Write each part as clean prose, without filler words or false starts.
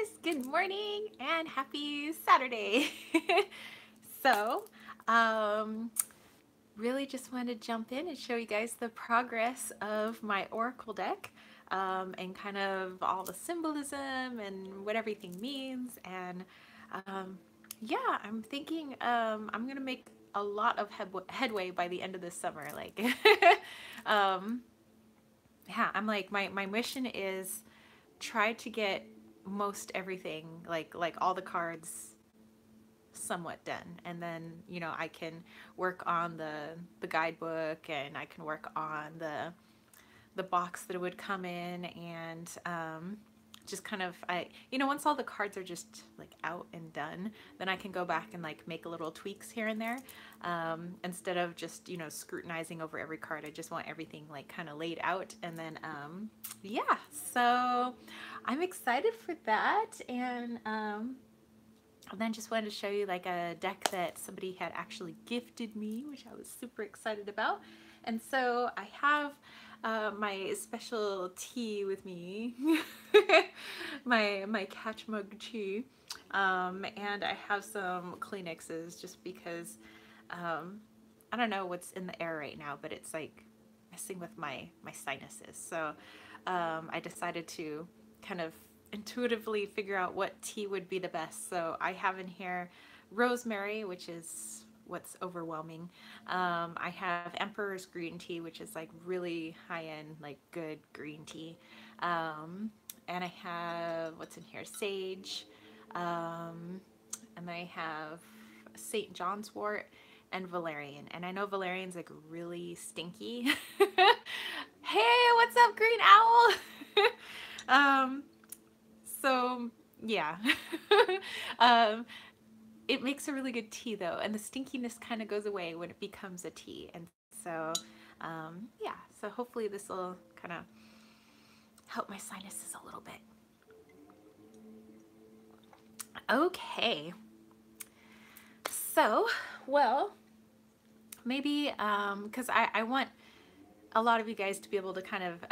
guys, good morning and happy Saturday. so, um, really just wanted to jump in and show you guys the progress of my Oracle deck and kind of all the symbolism and what everything means. And yeah, I'm thinking I'm gonna make a lot of headway by the end of this summer. Like, um, yeah, I'm like my mission is try to get most everything like all the cards somewhat done, and then I can work on the guidebook, and I can work on the box that it would come in, and just kind of once all the cards are just like out and done, then I can go back and like make little tweaks here and there, instead of just scrutinizing over every card. I just want everything like kind of laid out, and then yeah, so I'm excited for that. And then just wanted to show you like a deck that somebody had actually gifted me, which I was super excited about. And so I have my special tea with me, my catch mug tea, and I have some Kleenexes just because I don't know what's in the air right now, but it's like messing with my sinuses. So I decided to kind of intuitively figure out what tea would be the best. So I have in here rosemary, which is what's overwhelming. I have Emperor's green tea, which is like really high-end, like good green tea. And I have, what's in here, sage, and I have St. John's wort and valerian. And I know valerian's like really stinky. Hey, what's up, green owl? So yeah, it makes a really good tea though, and the stinkiness kind of goes away when it becomes a tea. And so yeah, so hopefully this will kind of help my sinuses a little bit. Okay, so well, maybe because I want a lot of you guys to be able to kind of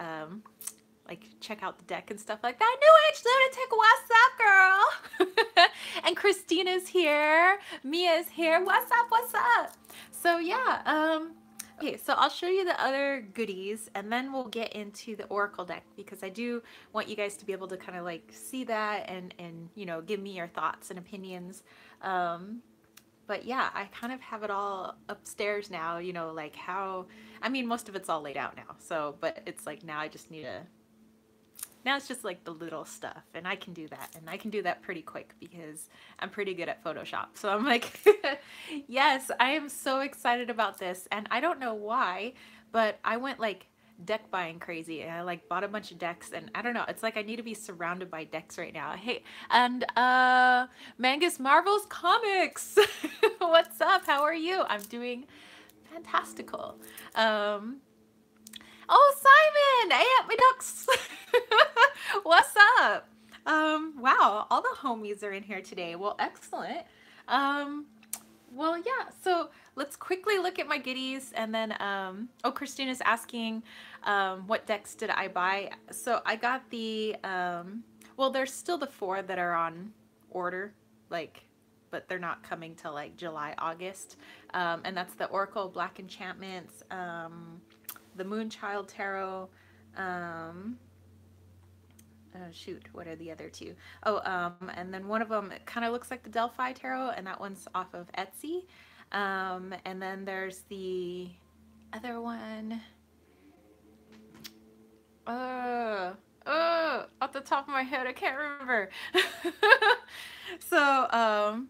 like check out the deck and stuff like that. New Age Lunatic, what's up, girl? And Christina's here, Mia's here. What's up? What's up? So yeah, okay, so I'll show you the other goodies, and then we'll get into the Oracle deck, because I do want you guys to be able to kind of like see that and give me your thoughts and opinions. But yeah, I kind of have it all upstairs now, like how, I mean, most of it's all laid out now. So, but it's like now I just need to, now it's just like the little stuff, and I can do that, and I can do that pretty quick because I'm pretty good at Photoshop. So I'm like, yes, I am so excited about this, and I don't know why, but I went like deck buying crazy, and I like bought a bunch of decks, and I don't know, it's like I need to be surrounded by decks right now. Hey, and Mangus Marvel's Comics, what's up? How are you? I'm doing fantastical. Oh, Simon! Hey, at me ducks! What's up? Wow, all the homies are in here today. Well, excellent. Well, yeah, so let's quickly look at my goodies, and then, oh, Christina's asking, what decks did I buy? So I got the, well, there's still the 4 that are on order, like, but they're not coming till like July, August. And that's the Oracle Black Enchantments, the Moonchild Tarot, shoot, what are the other 2? Oh, and then one of them kind of looks like the Delphi Tarot, and that one's off of Etsy. And then there's the other one. Off the top of my head, I can't remember. So,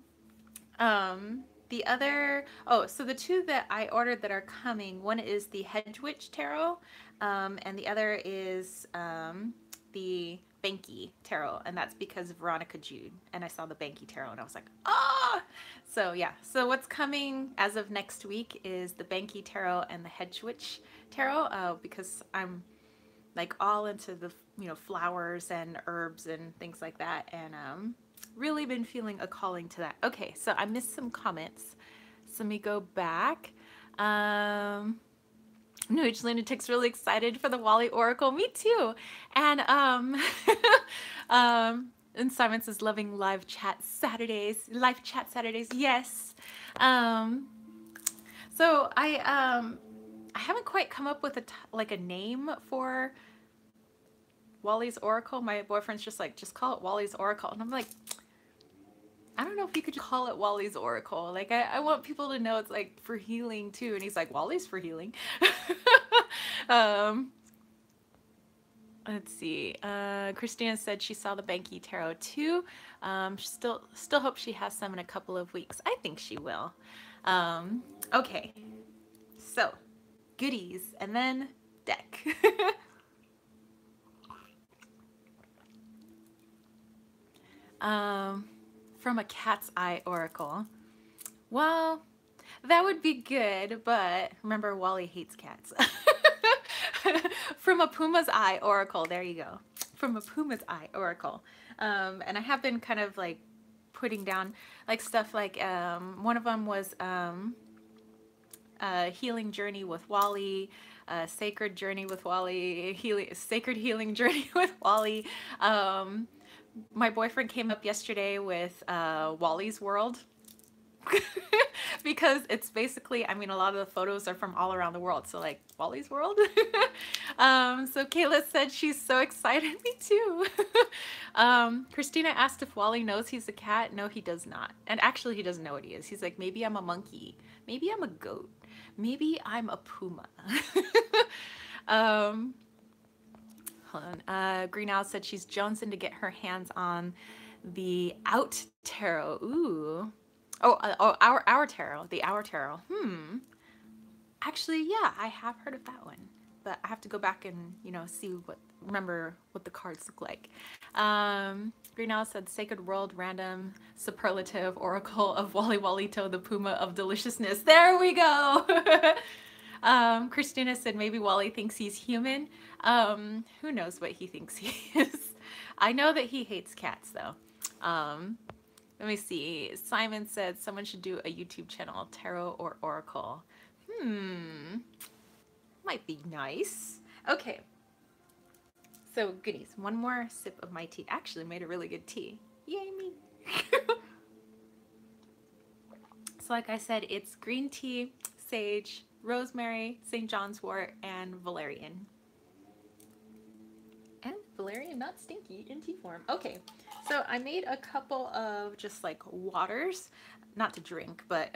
the other, oh, so the 2 that I ordered that are coming, one is the Hedge Witch Tarot, and the other is the Banky Tarot, and that's because of Veronica Jude, and I saw the Banky Tarot, and I was like, ah! So yeah, so what's coming as of next week is the Banky Tarot and the Hedge Witch Tarot, because I'm like all into the, flowers and herbs and things like that, and really been feeling a calling to that. Okay, so I missed some comments, so let me go back. New Age Lunatic's really excited for the Wally Oracle. Me too. And And Simon says, loving live chat Saturdays. Live chat Saturdays, yes. So I haven't quite come up with a name for Wally's Oracle. My boyfriend's just like, just call it Wally's Oracle. And I'm like, I don't know if you could just call it Wally's Oracle. Like, I want people to know it's like for healing too. And he's like, Wally's for healing. Let's see. Christina said she saw the Banky Tarot too. She still hopes she has some in a couple of weeks. I think she will. Okay. So, goodies and then deck. From a cat's eye oracle. Well, that would be good, but remember, Wally hates cats. From a puma's eye oracle. There you go. From a puma's eye oracle. And I have been kind of like putting down like stuff like one of them was healing journey with Wally, sacred journey with Wally, sacred healing journey with Wally. My boyfriend came up yesterday with Wally's World. Because it's basically, I mean, a lot of the photos are from all around the world. So like Wally's World. So Kayla said she's so excited. Me too. Christina asked if Wally knows he's a cat. No, he does not. And actually he doesn't know what he is. He's like, maybe I'm a monkey. Maybe I'm a goat. Maybe I'm a puma. Hold on. Green Owl said she's jonesing to get her hands on the Out Tarot. Ooh. Oh, our tarot, the Our Tarot. Actually, yeah, I have heard of that one, but I have to go back and, you know, remember what the cards look like. Green Owl said Sacred World Random Superlative Oracle of Wally Wallito, the Puma of Deliciousness. There we go. Christina said maybe Wally thinks he's human. Who knows what he thinks he is. I know that he hates cats though. Let me see. Simon said someone should do a YouTube channel, Tarot or Oracle. Might be nice. Okay. So goodies. One more sip of my tea. Actually made a really good tea. Yay me. So like I said, it's green tea, sage, rosemary, St. John's wort, and valerian. And valerian, not stinky, in tea form. Okay, so I made a couple of just like waters, not to drink, but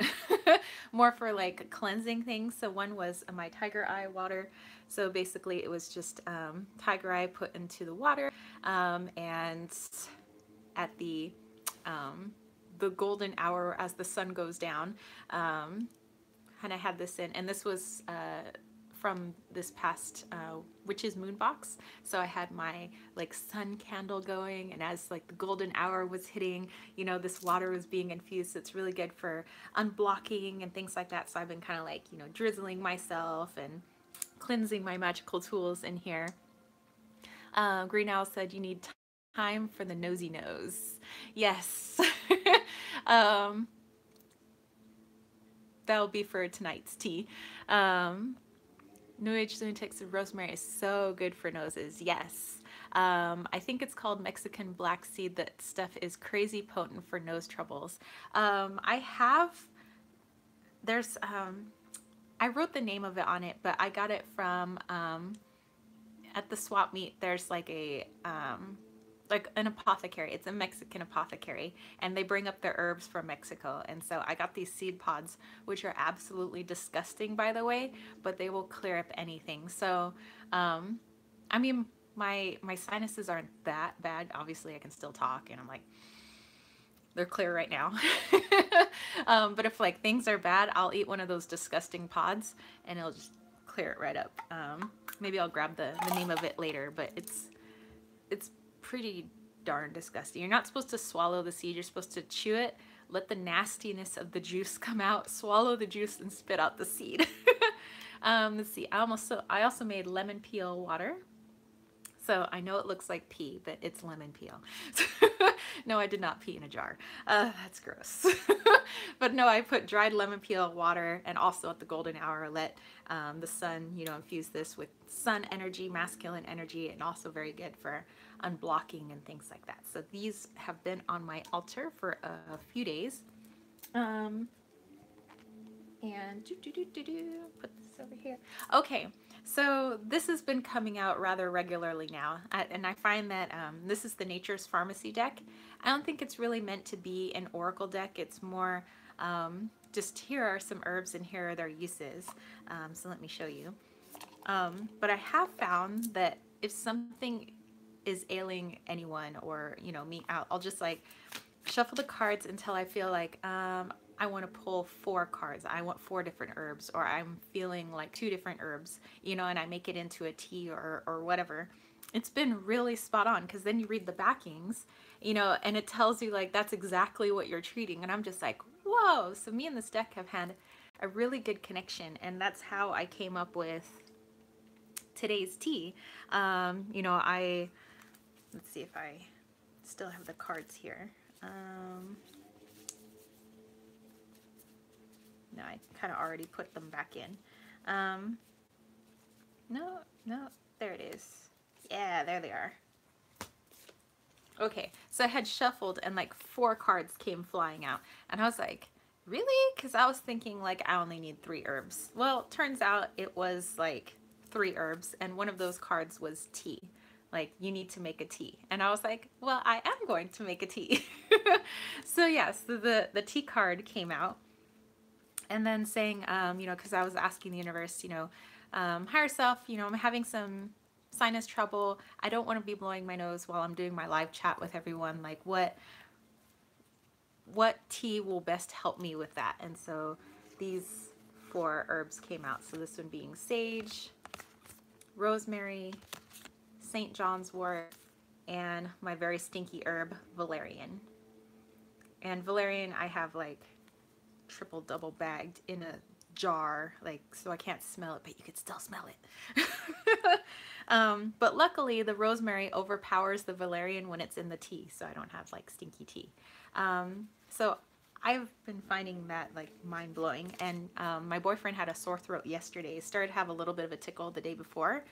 more for like cleansing things. So one was my tiger eye water. So basically it was just tiger eye put into the water, and at the golden hour as the sun goes down, and I had this in, and this was from this past witch's moon box. So I had my like sun candle going, and as like the golden hour was hitting, you know, this water was being infused. So it's really good for unblocking and things like that. So I've been kind of like, you know, drizzling myself and cleansing my magical tools in here. Green Owl said you need time for the nosy nose. Yes. That'll be for tonight's tea. New Age Lunatics and rosemary is so good for noses. Yes. I think it's called Mexican black seed. That stuff is crazy potent for nose troubles. I wrote the name of it on it, but I got it from, at the swap meet, there's like an apothecary. It's a Mexican apothecary, and they bring up their herbs from Mexico. And so I got these seed pods, which are absolutely disgusting, by the way, but they will clear up anything. So, I mean, my sinuses aren't that bad. Obviously I can still talk, and I'm like, they're clear right now. But if like things are bad, I'll eat one of those disgusting pods and it'll just clear it right up. Maybe I'll grab the name of it later, but it's pretty darn disgusting. You're not supposed to swallow the seed. You're supposed to chew it, let the nastiness of the juice come out, swallow the juice, and spit out the seed. Let's see. I also made lemon peel water. So I know it looks like pee, but it's lemon peel. No, I did not pee in a jar. That's gross. But no, I put dried lemon peel, water, and also at the golden hour, let the sun, you know, infuse this with sun energy, masculine energy, and also very good for unblocking and things like that. So these have been on my altar for a few days. And put this over here. Okay, so this has been coming out rather regularly now, and I find that this is the Nature's Pharmacy deck. I don't think it's really meant to be an oracle deck. It's more just here are some herbs and here are their uses. So let me show you. But I have found that if something is ailing anyone or, you know, me out, I'll just like shuffle the cards until I feel like I want to pull 4 cards. I want 4 different herbs, or I'm feeling like 2 different herbs, you know, and I make it into a tea or whatever. It's been really spot on, because then you read the backings, you know, and it tells you like that's exactly what you're treating. And I'm just like, whoa. So me and this deck have had a really good connection, and that's how I came up with today's tea. You know, let's see if I still have the cards here. No, I kind of already put them back in. No, there it is. Yeah, there they are. Okay, so I had shuffled and like 4 cards came flying out. And I was like, really? Because I was thinking like I only need 3 herbs. Well, turns out it was like 3 herbs, and one of those cards was tea. Like, you need to make a tea. And I was like, well, I am going to make a tea. So yes, the tea card came out. And then saying, you know, because I was asking the universe, you know, higher self, you know, I'm having some sinus trouble. I don't want to be blowing my nose while I'm doing my live chat with everyone. Like, what tea will best help me with that? And so these 4 herbs came out. So this one being sage, rosemary, St. John's wort, and my very stinky herb, valerian. And valerian I have like triple double bagged in a jar, like, so I can't smell it, but you could still smell it. But luckily the rosemary overpowers the valerian when it's in the tea, so I don't have like stinky tea. So I've been finding that like mind-blowing. And my boyfriend had a sore throat yesterday. He started to have a little bit of a tickle the day before,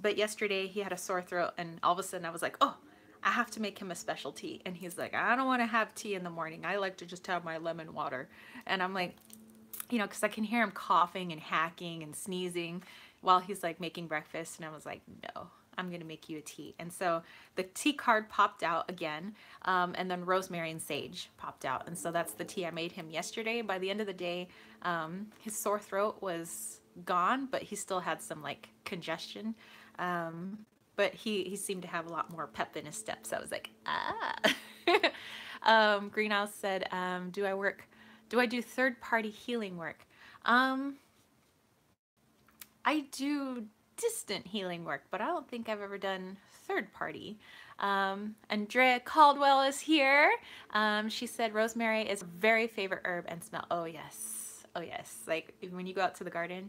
but yesterday he had a sore throat, and all of a sudden I was like, oh, I have to make him a special tea. And he's like, I don't want to have tea in the morning. I like to just have my lemon water. And I'm like, you know, because I can hear him coughing and hacking and sneezing while he's like making breakfast. And I was like, no, I'm going to make you a tea. And so the tea card popped out again. And then rosemary and sage popped out. And so that's the tea I made him yesterday. By the end of the day, his sore throat was gone, but he still had some like congestion. But he seemed to have a lot more pep in his step. So I was like, ah. Greenhouse said, do I do third-party healing work? I do distant healing work, but I don't think I've ever done third-party. Andrea Caldwell is here. She said rosemary is a very favorite herb and smell. Oh yes, oh yes. Like when you go out to the garden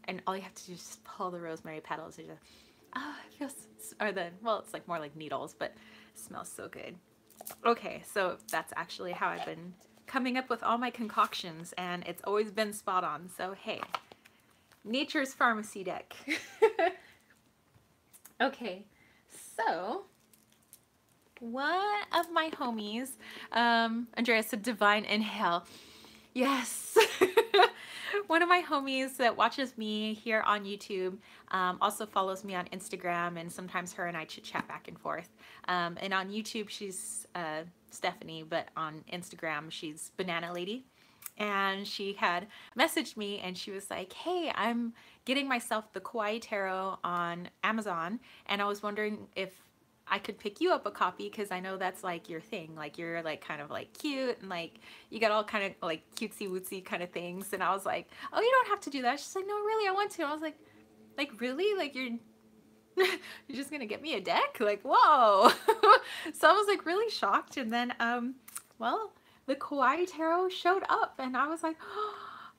and all you have to do is just pull the rosemary petals, and just, oh, it feels, well, it's like more like needles, but it smells so good. Okay, so that's actually how I've been coming up with all my concoctions, and it's always been spot on. So hey, Nature's Pharmacy deck. Okay, so one of my homies, Andrea said divine inhale. Yes. One of my homies that watches me here on YouTube also follows me on Instagram, and sometimes her and I chit chat back and forth. And on YouTube she's Stephanie, but on Instagram she's Banana Lady. And she had messaged me and she was like, hey, I'm getting myself the Kawaii Tarot on Amazon, and I was wondering if I could pick you up a copy, because I know that's like your thing. Like you're like kind of like cute, and like you got all kind of like cutesy wootsy kind of things. And I was like, oh, you don't have to do that. She's like, no, really, I want to. I was like really? Like you're just gonna get me a deck? Like, whoa. So I was like really shocked. And then well, the Kawaii Tarot showed up, and I was like,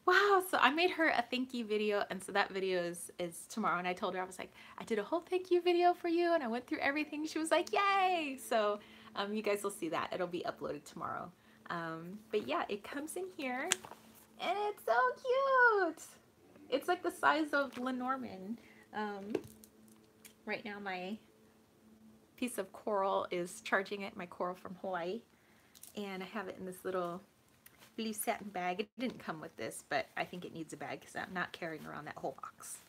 Wow, so I made her a thank you video, and so that video is tomorrow. And I told her, I was like, I did a whole thank you video for you, and I went through everything. She was like, yay! So you guys will see that. It'll be uploaded tomorrow. But yeah, it comes in here, and it's so cute. It's like the size of Lenormand. Right now my piece of coral is charging it, my coral from Hawaii, and I have it in this little blue satin bag. It didn't come with this, but I think it needs a bag because I'm not carrying around that whole box.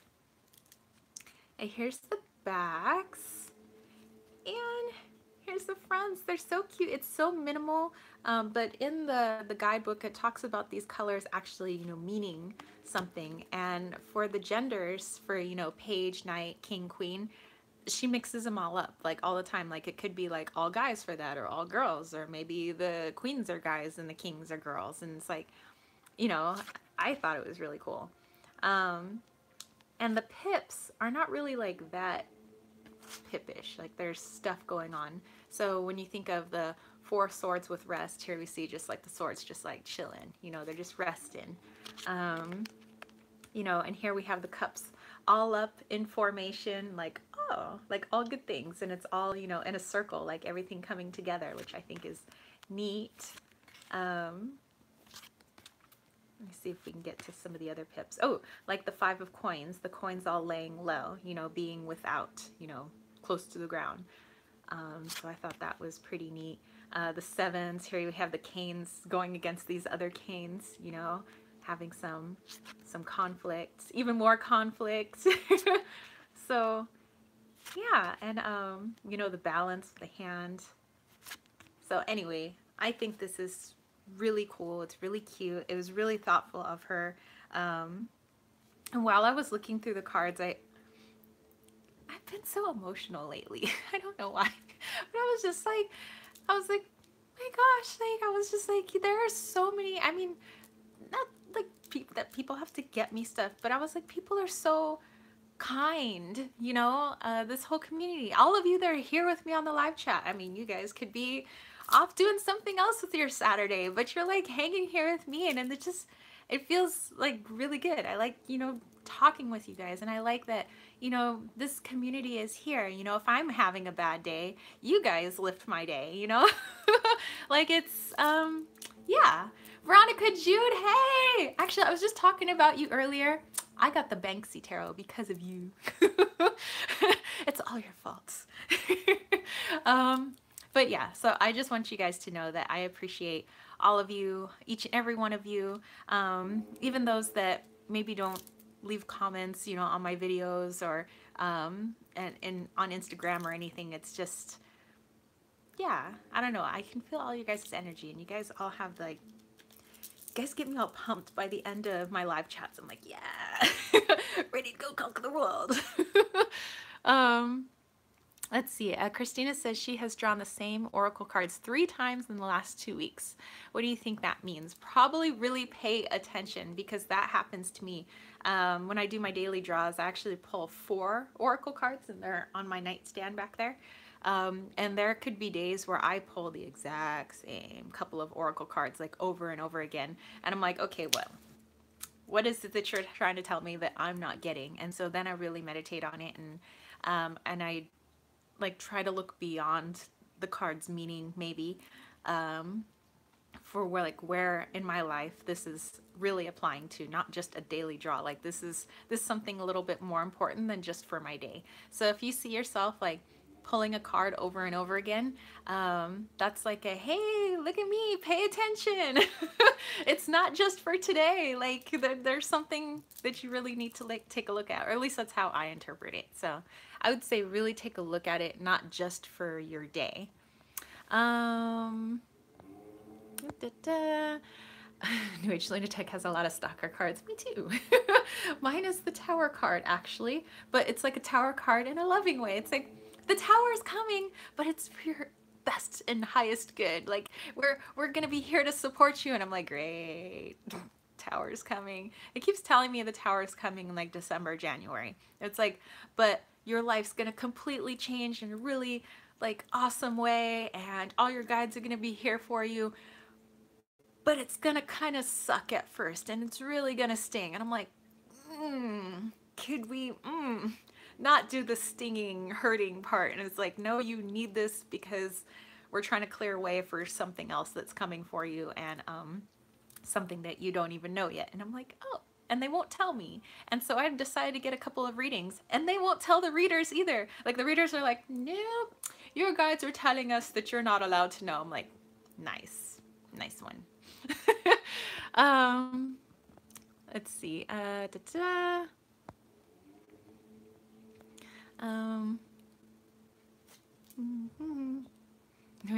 And here's the backs, and here's the fronts. They're so cute. It's so minimal, but in the guidebook it talks about these colors actually, you know, meaning something. And for the genders, for, you know, page, knight, king, queen, she mixes them all up like all the time. Like it could be like all guys for that, or all girls, or maybe the queens are guys and the kings are girls. And it's like, you know, I thought it was really cool. And the pips are not really like that pippish. Like there's stuff going on. So when you think of the 4 swords with rest, here we see just like the swords just like chilling, you know, they're just resting. You know, and here we have the cups all up in formation, like, oh, like all good things. And it's all, you know, in a circle, like everything coming together, which I think is neat. Let me see if we can get to some of the other pips. Oh, like the 5 of coins, the coins all laying low, you know, being without, you know, close to the ground. So I thought that was pretty neat. The 7s, here we have the canes going against these other canes, you know, having some conflict, even more conflict. So yeah, and you know, the balance of the hand. So anyway, I think this is really cool. It's really cute. It was really thoughtful of her. And while I was looking through the cards, I've been so emotional lately. I don't know why, but I was like, my gosh, like I was just like, there are so many. I mean, not like that people have to get me stuff, but I was like, people are so kind, you know, this whole community, all of you that are here with me on the live chat. I mean, you guys could be off doing something else with your Saturday, but you're like hanging here with me, and it just, it feels like really good. I like, you know, talking with you guys, and I like that, you know, this community is here. You know, if I'm having a bad day, you guys lift my day, you know. Like it's yeah. Veronica Jude, hey! Actually, I was just talking about you earlier. I got the Banksy Tarot because of you. It's all your faults. But yeah, so I just want you guys to know that I appreciate all of you, each and every one of you, even those that maybe don't leave comments, you know, on my videos or and on Instagram or anything. It's just, yeah, I don't know. I can feel all you guys' energy, and you guys all have like, you guys get me all pumped by the end of my live chats. I'm like, yeah, ready to go conquer the world. Let's see. Christina says she has drawn the same oracle cards 3 times in the last 2 weeks. What do you think that means? Probably really pay attention, because that happens to me. When I do my daily draws, I actually pull 4 oracle cards, and they're on my nightstand back there. And there could be days where I pull the exact same couple of oracle cards like over and over again. And I'm like, okay, well, what is it that you're trying to tell me that I'm not getting? And so then I really meditate on it, and I like try to look beyond the card's meaning, maybe, for where in my life this is really applying to, not just a daily draw. Like this is something a little bit more important than just for my day. So if you see yourself like pulling a card over and over again, that's like a, hey, look at me, pay attention. It's not just for today. Like there's something that you really need to like take a look at, or at least that's how I interpret it. So I would say really take a look at it, not just for your day. New Age Lunatic has a lot of stalker cards. Me too. Mine is the Tower card, actually, but it's like a Tower card in a loving way. It's like, the tower is coming, but it's for your best and highest good. Like we're gonna be here to support you. And I'm like, great, tower's coming. It keeps telling me the tower's coming in like December, January. It's like, but your life's gonna completely change in a really like awesome way, and all your guides are gonna be here for you. but it's gonna kind of suck at first and it's really gonna sting. And I'm like, could we not do the stinging, hurting part? And it's like, no, you need this because we're trying to clear away for something else that's coming for you, and something that you don't even know yet. And I'm like, oh, and they won't tell me. And so I've decided to get a couple of readings, and they won't tell the readers either. Like the readers are like, nope, your guides are telling us that you're not allowed to know. I'm like, nice one. Let's see. I'm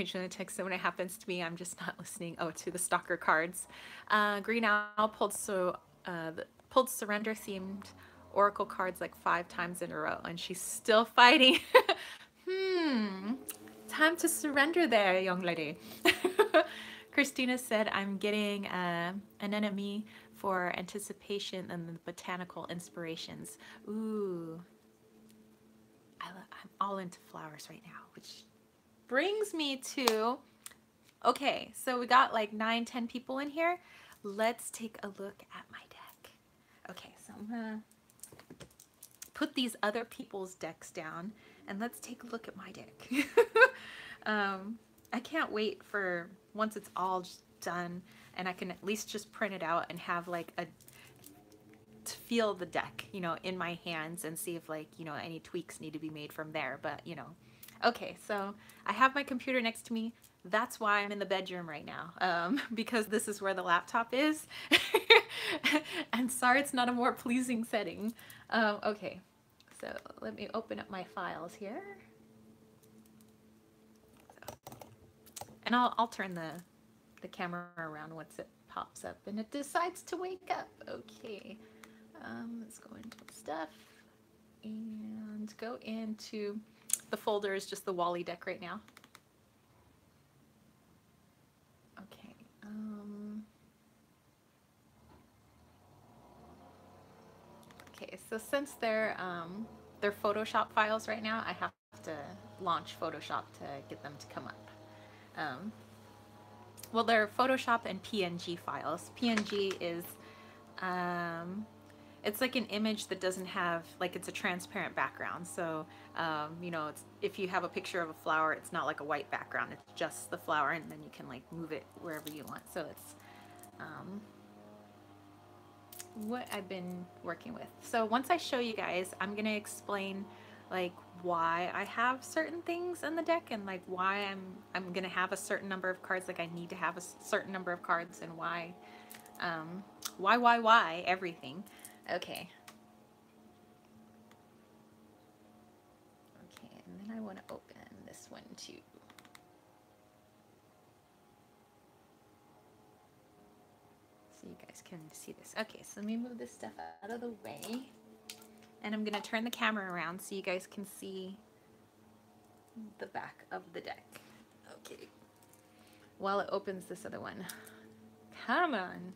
trying to text it when it happens to me. I'm just not listening. Oh, to the stalker cards. Green Owl pulled surrender themed oracle cards like 5 times in a row, and she's still fighting. Time to surrender there, young lady. Christina said, I'm getting an enemy for anticipation and the botanical inspirations. Ooh. I'm all into flowers right now, which brings me to, okay, so we got like 9-10 people in here. Let's take a look at my deck. Okay, so I'm gonna put these other people's decks down and let's take a look at my deck. I can't wait for once it's all done and I can at least just print it out and have like to feel the deck, you know, in my hands and see if like, you know, any tweaks need to be made from there. But, you know, okay, so I have my computer next to me. That's why I'm in the bedroom right now, because this is where the laptop is. And sorry, it's not a more pleasing setting. Okay, so let me open up my files here. And I'll turn the camera around once it pops up and it decides to wake up. Okay, let's go into stuff and go into the folder is just the Wally deck right now. Okay. Okay, so since they're Photoshop files right now, I have to launch Photoshop to get them to come up. Well, they're Photoshop and PNG files. PNG is, it's like an image that doesn't have, like it's a transparent background. So, you know, if you have a picture of a flower, it's not like a white background, it's just the flower, and then you can like move it wherever you want. So it's what I've been working with. So once I show you guys, I'm gonna explain like why I have certain things in the deck and like why I'm gonna have a certain number of cards, like I need to have a certain number of cards, and why everything. Okay, and then I want to open this one too. So you guys can see this. Okay, so let me move this stuff out of the way. And I'm going to turn the camera around so you guys can see the back of the deck. Okay. While it opens this other one. Come on.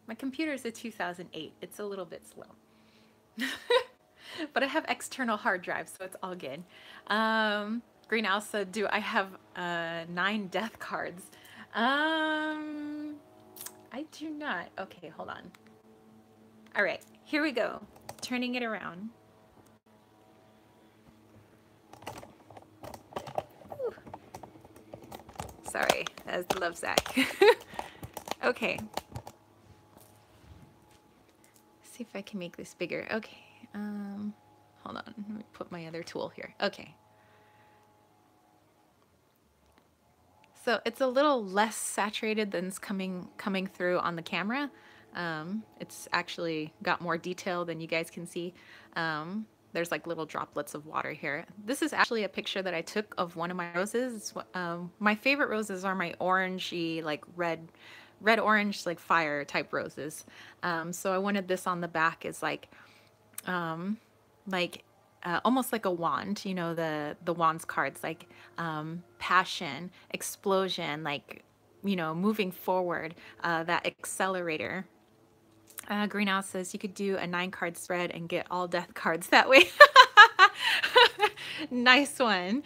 My computer is a 2008. It's a little bit slow. But I have external hard drives, so it's all good. Green Owl said, do I have 9 death cards? I do not. Okay, hold on. All right, here we go. Turning it around. Whew. Sorry, that's the love sack. Okay. See if I can make this bigger. Okay. Hold on. Let me put my other tool here. Okay. So it's a little less saturated than it's coming through on the camera. It's actually got more detail than you guys can see. There's like little droplets of water here. This is actually a picture that I took of one of my roses. My favorite roses are my orangey, like red orange, like fire type roses. So I wanted this on the back as like almost like a wand, you know, the wands cards, like passion, explosion, like, you know, moving forward, that accelerator. Green Owl says you could do a 9-card spread and get all death cards that way. Nice one.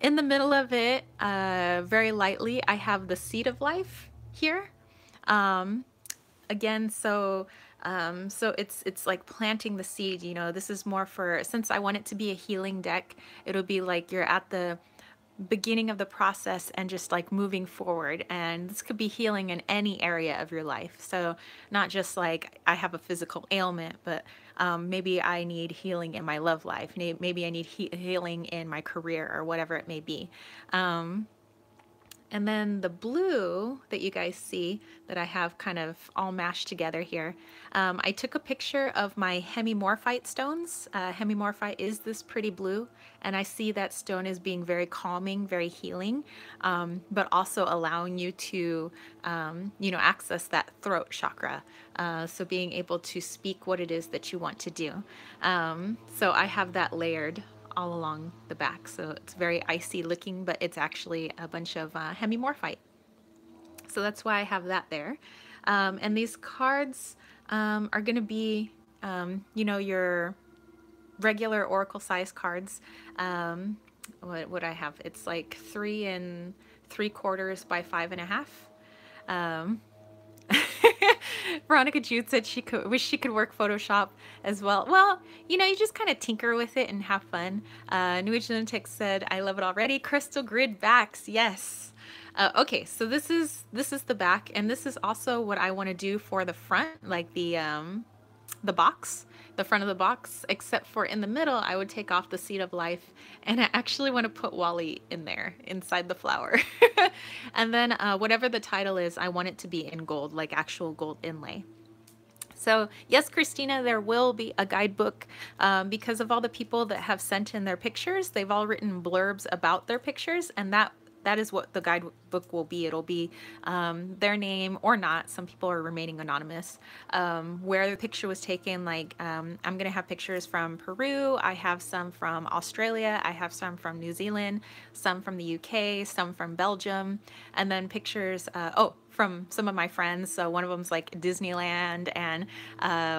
In the middle of it, very lightly, I have the seed of life here. Um, Again, so it's like planting the seed. You know, this is more for, since I want it to be a healing deck, it'll be like you're at the beginning of the process and just like moving forward, and this could be healing in any area of your life. So not just like I have a physical ailment, but maybe I need healing in my love life, maybe I need healing in my career, or whatever it may be. And then the blue that you guys see that I have kind of all mashed together here, I took a picture of my hemimorphite stones. Hemimorphite is this pretty blue, and I see that stone as being very calming, very healing, but also allowing you to, you know, access that throat chakra. So being able to speak what it is that you want to do. So I have that layered all along the back, so it's very icy looking, but it's actually a bunch of hemimorphite. So that's why I have that there. And these cards are going to be, you know, your regular oracle size cards. What I have, it's like 3 3/4 by 5.5. Veronica Jude said she wish she could work Photoshop as well. Well, you know, you just kind of tinker with it and have fun. New Age Lunatic said, I love it already. Crystal grid backs, yes. Okay, so this is the back, and this is also what I want to do for the front, like the box, the front of the box, except for in the middle, I would take off the seed of life, and I actually want to put Wally in there, inside the flower. And then whatever the title is, I want it to be in gold, like actual gold inlay. So yes, Christina, there will be a guidebook because of all the people that have sent in their pictures. They've all written blurbs about their pictures, and that is what the guidebook will be. It'll be their name or not. Some people are remaining anonymous. Where the picture was taken, like I'm going to have pictures from Peru. I have some from Australia. I have some from New Zealand, some from the UK, some from Belgium, and then pictures, from some of my friends. So one of them's like Disneyland, and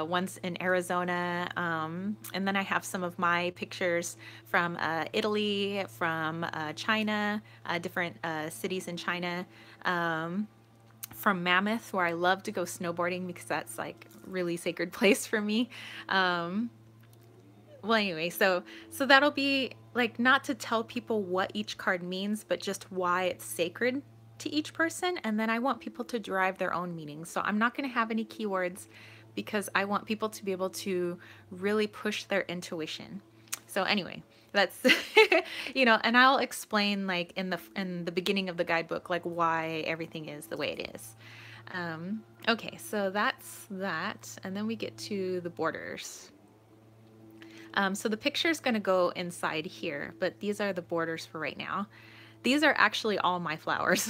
one's in Arizona. And then I have some of my pictures from Italy, from China, different cities in China, from Mammoth, where I love to go snowboarding because that's like really sacred place for me. Well, anyway, so that'll be like, not to tell people what each card means, but just why it's sacred to each person, and then I want people to derive their own meanings. So I'm not going to have any keywords because I want people to be able to really push their intuition. So anyway, that's you know, and I'll explain like in the beginning of the guidebook, like why everything is the way it is. Okay, so that's that, and then we get to the borders. So the picture is going to go inside here, but these are the borders for right now. These are actually all my flowers.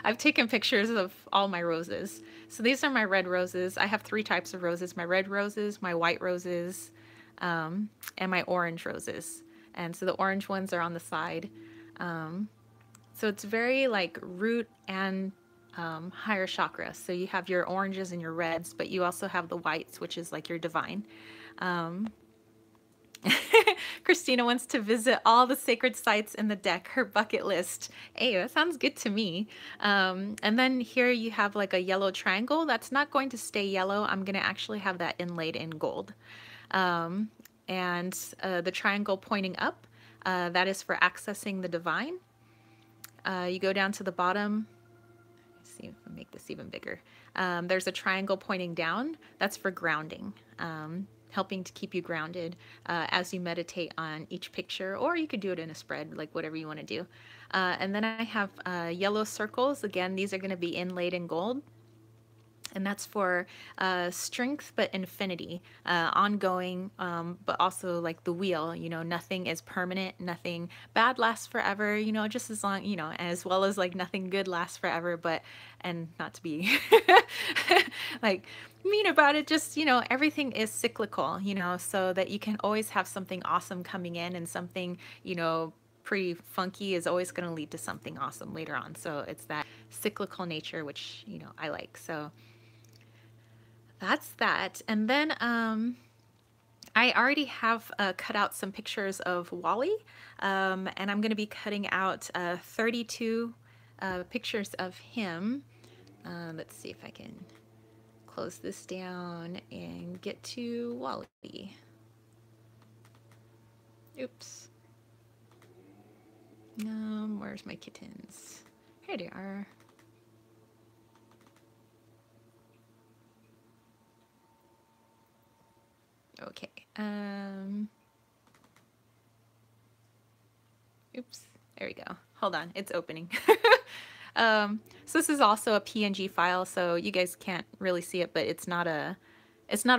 I've taken pictures of all my roses. So these are my red roses. I have 3 types of roses: my red roses, my white roses, and my orange roses. And so the orange ones are on the side. So it's very like root and higher chakra. So you have your oranges and your reds, but you also have the whites, which is like your divine. Christina wants to visit all the sacred sites in the deck, her bucket list. Hey, that sounds good to me. And then here you have like a yellow triangle. That's not going to stay yellow. I'm going to actually have that inlaid in gold. And the triangle pointing up, that is for accessing the divine. You go down to the bottom. Let's see if I make this even bigger. There's a triangle pointing down. That's for grounding. Helping to keep you grounded as you meditate on each picture, or you could do it in a spread, like whatever you want to do. And then I have yellow circles. Again, these are going to be inlaid in gold. And that's for strength, but infinity, ongoing, but also like the wheel, you know, nothing is permanent, nothing bad lasts forever, you know, just as long, you know, as well as like nothing good lasts forever, but, and not to be like mean about it, just, you know, everything is cyclical, you know, so that you can always have something awesome coming in, and something, you know, pretty funky is always going to lead to something awesome later on. So it's that cyclical nature, which, you know, I like. So that's that. And then I already have cut out some pictures of Wally, and I'm going to be cutting out 32 pictures of him. Let's see if I can close this down and get to Wally. Oops. Where's my kittens? Here they are. Okay. Oops. There we go. Hold on. It's opening. So this is also a PNG file, so you guys can't really see it, but it's not a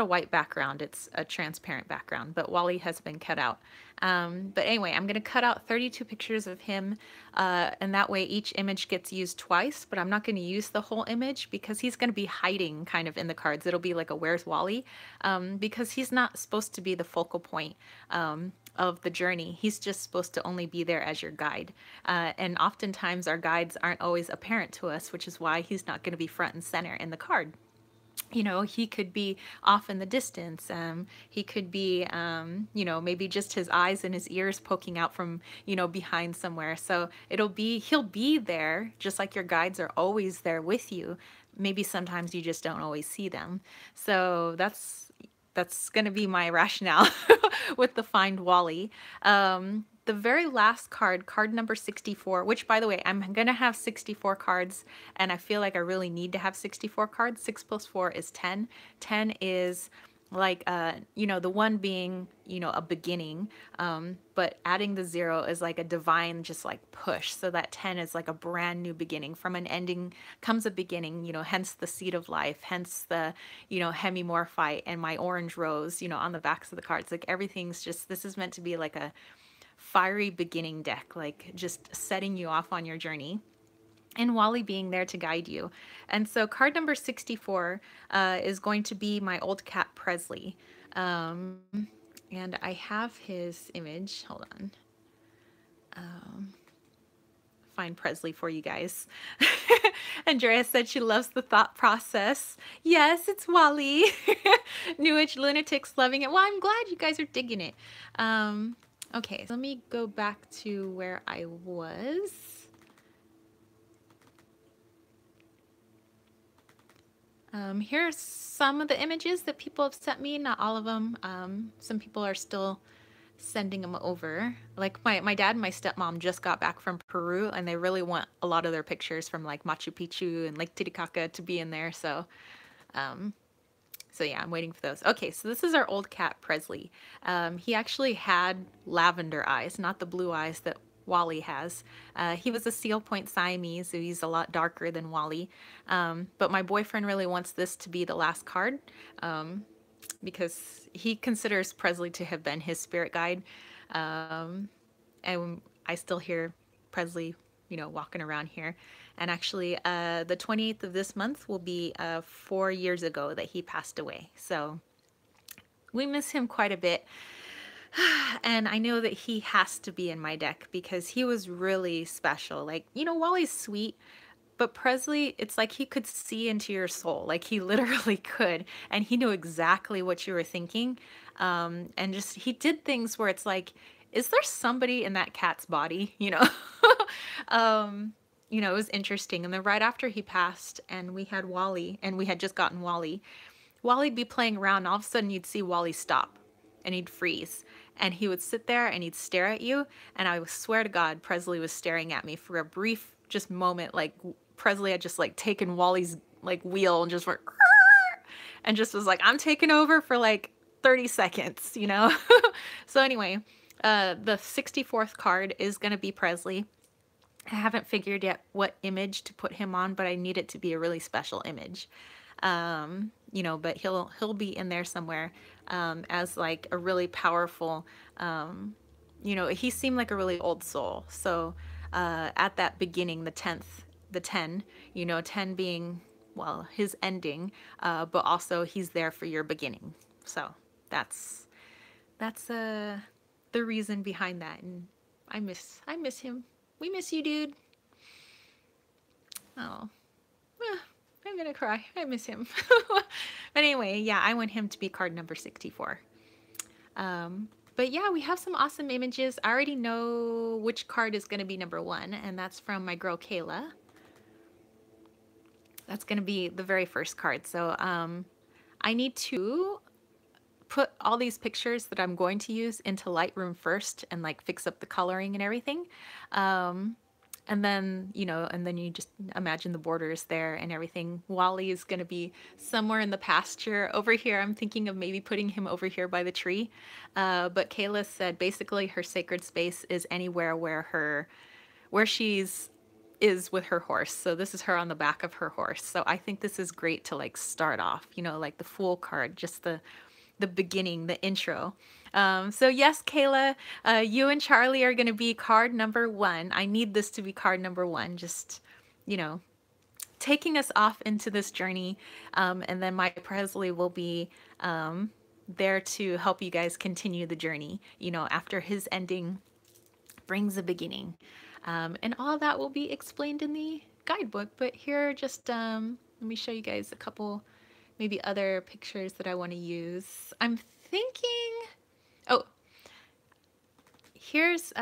white background. It's a transparent background, but Wally has been cut out. But anyway, I'm going to cut out 32 pictures of him, and that way each image gets used twice, but I'm not going to use the whole image because he's going to be hiding kind of in the cards. It'll be like a "Where's Wally?" Because he's not supposed to be the focal point of the journey. He's just supposed to only be there as your guide. And oftentimes our guides aren't always apparent to us, which is why he's not going to be front and center in the card. You know, he could be off in the distance. He could be, you know, maybe just his eyes and his ears poking out from, you know, behind somewhere. So he'll be there, just like your guides are always there with you. Maybe sometimes you just don't always see them. So that's going to be my rationale with the Find Wally. The very last card, card number 64, which by the way, I'm going to have 64 cards, and I feel like I really need to have 64 cards. 6 plus 4 is 10. 10 is like, you know, the 1 being, you know, a beginning, but adding the 0 is like a divine just like push. So that 10 is like a brand new beginning. From an ending comes a beginning, you know, hence the seed of life, hence the, you know, hemimorphite and my orange rose, you know, on the backs of the cards. Like everything's just, this is meant to be like a fiery beginning deck, like just setting you off on your journey, and Wally being there to guide you. And so card number 64 is going to be my old cat Presley. And I have his image. Hold on. Find Presley for you guys. Andrea said she loves the thought process. Yes, it's Wally. New Age Lunatics loving it. Well, I'm glad you guys are digging it. Okay, so let me go back to where I was. Here's some of the images that people have sent me, not all of them. Some people are still sending them over. Like my dad and my stepmom just got back from Peru, and they really want a lot of their pictures from like Machu Picchu and Lake Titicaca to be in there. So yeah, I'm waiting for those. Okay, so this is our old cat, Presley. He actually had lavender eyes, not the blue eyes that Wally has. He was a Seal Point Siamese, so he's a lot darker than Wally. But my boyfriend really wants this to be the last card because he considers Presley to have been his spirit guide. And I still hear Presley, you know, walking around here. And actually, the 28th of this month will be 4 years ago that he passed away. So we miss him quite a bit. And I know that he has to be in my deck because he was really special. Like, you know, Wally's sweet, but Presley, it's like he could see into your soul. Like he literally could. And he knew exactly what you were thinking. And just, he did things where it's like, is there somebody in that cat's body? You know? You know, it was interesting. And then right after he passed and we had Wally, and we had just gotten Wally, Wally'd be playing around, and all of a sudden you'd see Wally stop and he'd freeze. And he would sit there and he'd stare at you. And I swear to God, Presley was staring at me for a brief just moment. Like Presley had just like taken Wally's like wheel and just went, and just was like, I'm taking over for like 30 seconds, you know? So anyway, the 64th card is going to be Presley. I haven't figured yet what image to put him on, but I need it to be a really special image. You know, but he'll be in there somewhere as like a really powerful, you know, he seemed like a really old soul. So at that beginning, the 10, you know, 10 being, well, his ending, but also he's there for your beginning. So that's the reason behind that. And I miss him. We miss you, dude. Oh, I'm gonna cry. I miss him. But anyway, yeah, I want him to be card number 64. But yeah, we have some awesome images. I already know which card is going to be number 1, and that's from my girl Kayla. That's going to be the very first card. So I need to put all these pictures that I'm going to use into Lightroom first and like fix up the coloring and everything. And then, you know, and then you just imagine the borders there and everything. Wally is going to be somewhere in the pasture over here. I'm thinking of maybe putting him over here by the tree. But Kayla said basically her sacred space is anywhere where she's is with her horse. So this is her on the back of her horse. So I think this is great to like start off, you know, like the Fool card, just the beginning, the intro. So yes, Kayla, you and Charlie are going to be card number 1. I need this to be card number 1, just, you know, taking us off into this journey. And then Mike Presley will be there to help you guys continue the journey, you know, after his ending brings a beginning. And all that will be explained in the guidebook. But here, just let me show you guys a couple maybe other pictures that I want to use. I'm thinking, oh, here's,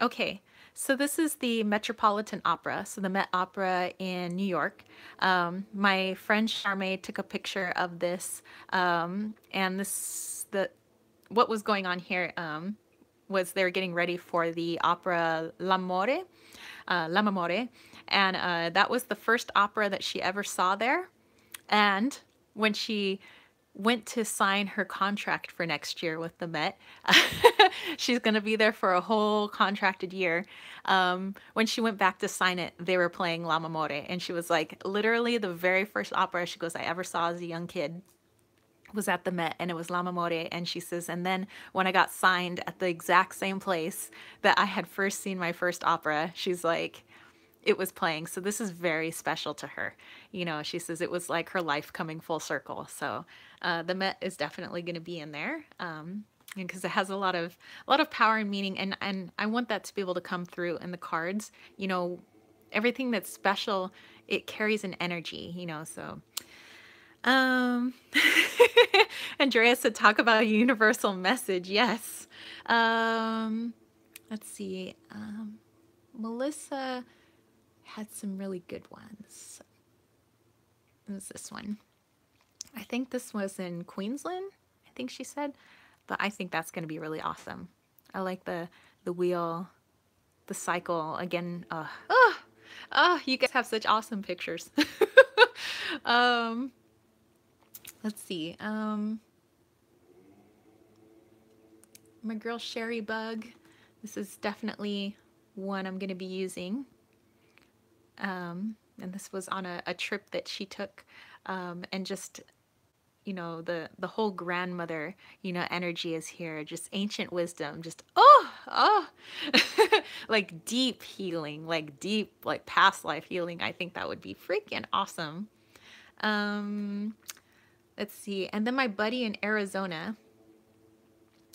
okay. So this is the Metropolitan Opera, so the Met Opera in New York. My friend Charmaine took a picture of this, and what was going on here was they're getting ready for the opera L'Amore, and that was the first opera that she ever saw there. And when she went to sign her contract for next year with the Met, she's going to be there for a whole contracted year. When she went back to sign it, they were playing L'Amore, and she was like, literally the very first opera, she goes, I ever saw as a young kid was at the Met, and it was L'Amore. And she says, and then when I got signed at the exact same place that I had first seen my first opera, she's like, it was playing. So this is very special to her. You know, she says it was like her life coming full circle. So the Met is definitely going to be in there because it has a lot of power and meaning. And I want that to be able to come through in the cards. You know, everything that's special, it carries an energy, you know, so. Andrea said, talk about a universal message. Yes. Let's see. Melissa had some really good ones. It was this one. I think this was in Queensland, I think she said, but I think that's going to be really awesome. I like the wheel, the cycle again. You guys have such awesome pictures. Let's see. My girl Sherry Bug. This is definitely one I'm going to be using. And this was on a trip that she took, and just, you know, the whole grandmother, you know, energy is here, just ancient wisdom, just like deep healing, like deep, like past life healing. I think that would be freaking awesome. Let's see. And then my buddy in Arizona,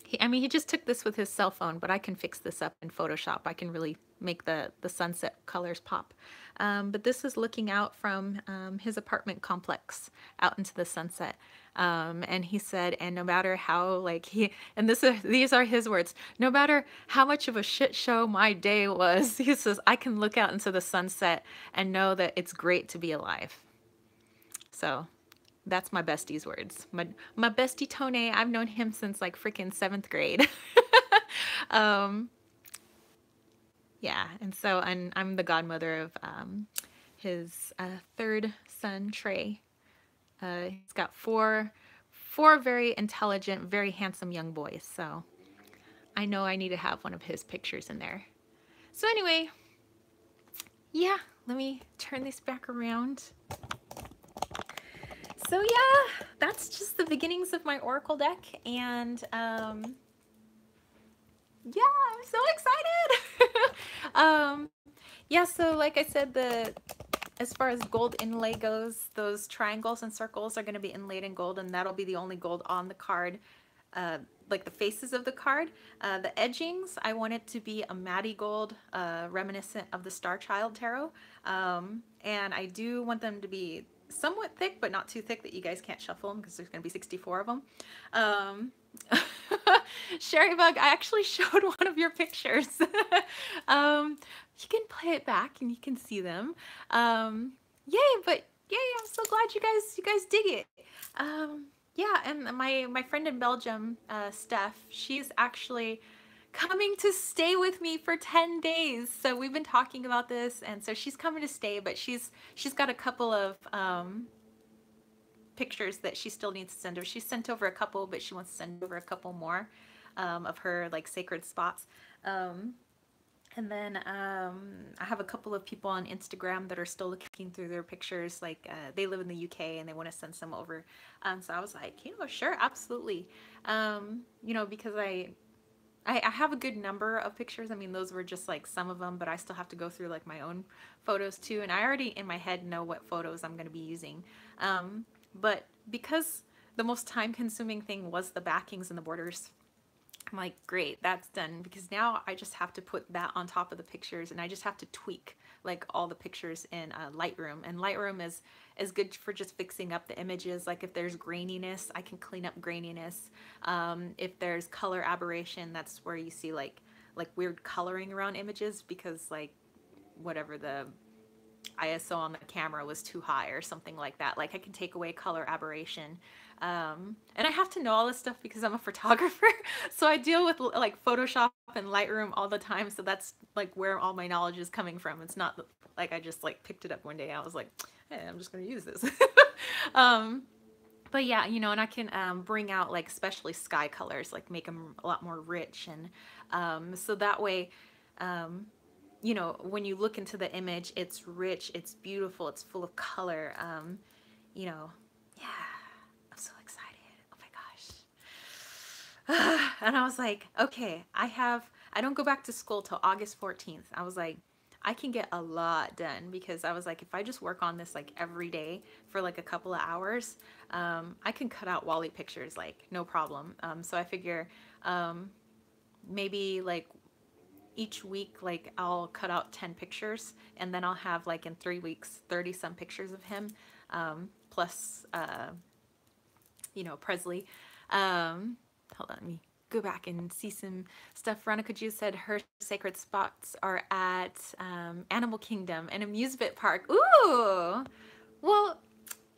he just took this with his cell phone, but I can fix this up in Photoshop. I can really make the sunset colors pop. But this is looking out from his apartment complex out into the sunset. And he said, and no matter how, like, these are his words, no matter how much of a shit show my day was, he says, I can look out into the sunset and know that it's great to be alive. So that's my bestie's words. My bestie Tone, I've known him since like freaking 7th grade. Yeah, and so I'm the godmother of his 3rd son, Trey. He's got four very intelligent, very handsome young boys. So I know I need to have one of his pictures in there. So anyway, yeah, let me turn this back around. So yeah, that's just the beginnings of my Oracle deck, and yeah, I'm so excited. Yeah, so like I said, as far as gold inlay goes, those triangles and circles are going to be inlaid in gold, and that'll be the only gold on the card, like the faces of the card. The edgings, I want it to be a matty gold, reminiscent of the Star Child Tarot, and I do want them to be somewhat thick, but not too thick that you guys can't shuffle them because there's going to be 64 of them. Sherry Bug, I actually showed one of your pictures. You can play it back and you can see them. Yay, but yay, I'm so glad you guys dig it. Yeah, and my friend in Belgium, Steph, she's actually coming to stay with me for 10 days. So we've been talking about this, and so she's coming to stay, but she's got a couple of pictures that she still needs to send over. She sent over a couple, but she wants to send over a couple more of her like sacred spots. And then I have a couple of people on Instagram that are still looking through their pictures. Like they live in the UK and they want to send some over. So I was like, sure, absolutely. Because I have a good number of pictures. I mean, those were just like some of them, but I still have to go through like my own photos too. And I already in my head know what photos I'm going to be using. But because the most time consuming thing was the backings and the borders, I'm like, great, that's done, because now I just have to put that on top of the pictures, and I just have to tweak like all the pictures in Lightroom. And Lightroom is good for just fixing up the images. Like if there's graininess, I can clean up graininess. If there's color aberration, that's where you see like weird coloring around images, because like whatever the ISO on the camera was too high or something like that. Like I can take away color aberration. And I have to know all this stuff because I'm a photographer. So I deal with like Photoshop and Lightroom all the time. So that's like where all my knowledge is coming from. It's not like I just like picked it up one day and I was like, hey, I'm just going to use this. But yeah, and I can bring out like especially sky colors, like make them a lot more rich. And so that way, when you look into the image, it's rich, it's beautiful, it's full of color. Yeah, I'm so excited. Oh my gosh. And I was like, okay, I don't go back to school till August 14th. I was like, I can get a lot done, because I was like, if I just work on this like every day for like a couple of hours, I can cut out Wally pictures like no problem. So I figure maybe like each week, like I'll cut out 10 pictures, and then I'll have like in 3 weeks 30 some pictures of him, plus Presley. Hold on, let me go back and see some stuff. Veronica Ju said her sacred spots are at Animal Kingdom and amusement park. Ooh, well,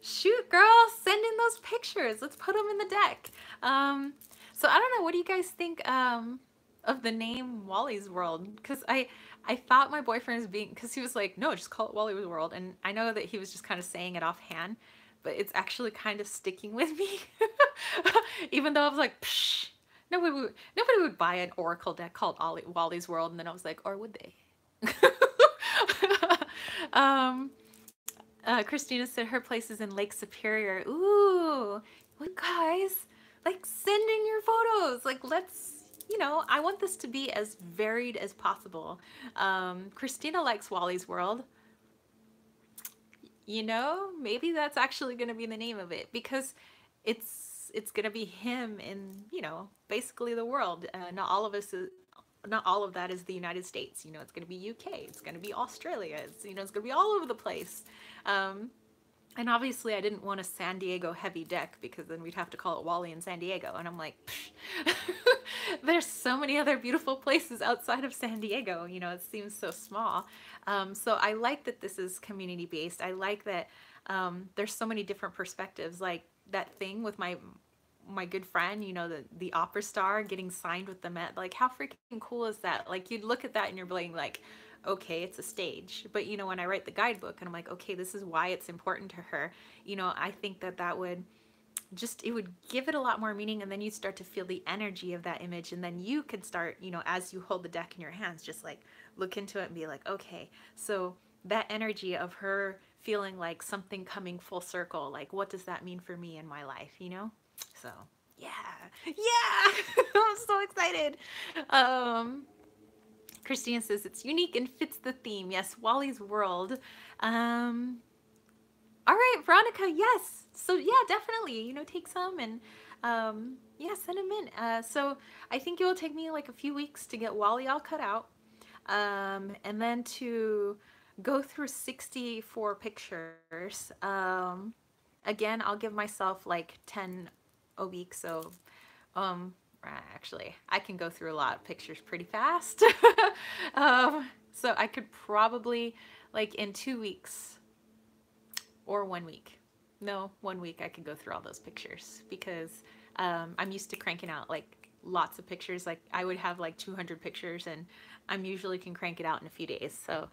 shoot, girl, send in those pictures. Let's put them in the deck. So I don't know, what do you guys think of the name Wally's World? Because I thought my boyfriend was being, because he was like, no, just call it Wally's World. And I know that he was just kind of saying it offhand, but it's actually kind of sticking with me. Even though I was like, psh, nobody would buy an Oracle deck called Wally's World. And then I was like, or would they? Christina said her place is in Lake Superior. Ooh, well, guys, like send in your photos. Like let's, I want this to be as varied as possible. Christina likes Wally's World. Maybe that's actually going to be the name of it, because it's going to be him in, basically the world. Not all of that is the United States. It's going to be UK. It's going to be Australia. It's going to be all over the place. And obviously I didn't want a San Diego heavy deck, because then we'd have to call it Wally in San Diego. And I'm like, there's so many other beautiful places outside of San Diego. It seems so small. So I like that this is community based. I like that there's so many different perspectives. Like that thing with my good friend, the opera star getting signed with the Met. Like how freaking cool is that? Like you'd look at that and you're being like, okay, it's a stage. But when I write the guidebook and I'm like, okay, this is why it's important to her, I think that would it would give it a lot more meaning. And then you start to feel the energy of that image, and then you could start, as you hold the deck in your hands, just like look into it and be like, okay, so that energy of her feeling like something coming full circle, like what does that mean for me in my life, so yeah. I'm so excited. Christine says it's unique and fits the theme. Yes, Wally's World. All right, Veronica, yes. So yeah, definitely, take some and yeah, send them in. So I think it will take me like a few weeks to get Wally all cut out. And then to go through 64 pictures. Again, I'll give myself like 10 a week, so Um, actually, I can go through a lot of pictures pretty fast. So I could probably, like in 2 weeks or 1 week, no, 1 week, I could go through all those pictures because I'm used to cranking out like lots of pictures. Like I would have like 200 pictures, and I'm usually can crank it out in a few days. So,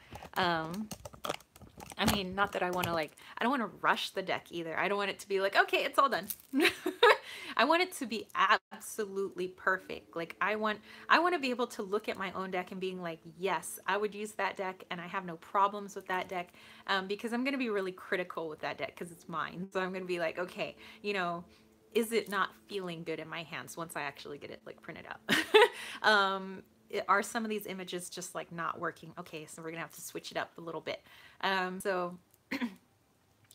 I mean, not that I want to like, I don't want to rush the deck either. I don't want it to be like, okay, it's all done. I want it to be absolutely perfect. Like I want to be able to look at my own deck and being like, yes, I would use that deck and I have no problems with that deck, because I'm going to be really critical with that deck because it's mine. So I'm going to be like, okay, you know, is it not feeling good in my hands once I actually get it like printed out? Are some of these images just like not working? Okay, so we're gonna have to switch it up a little bit. So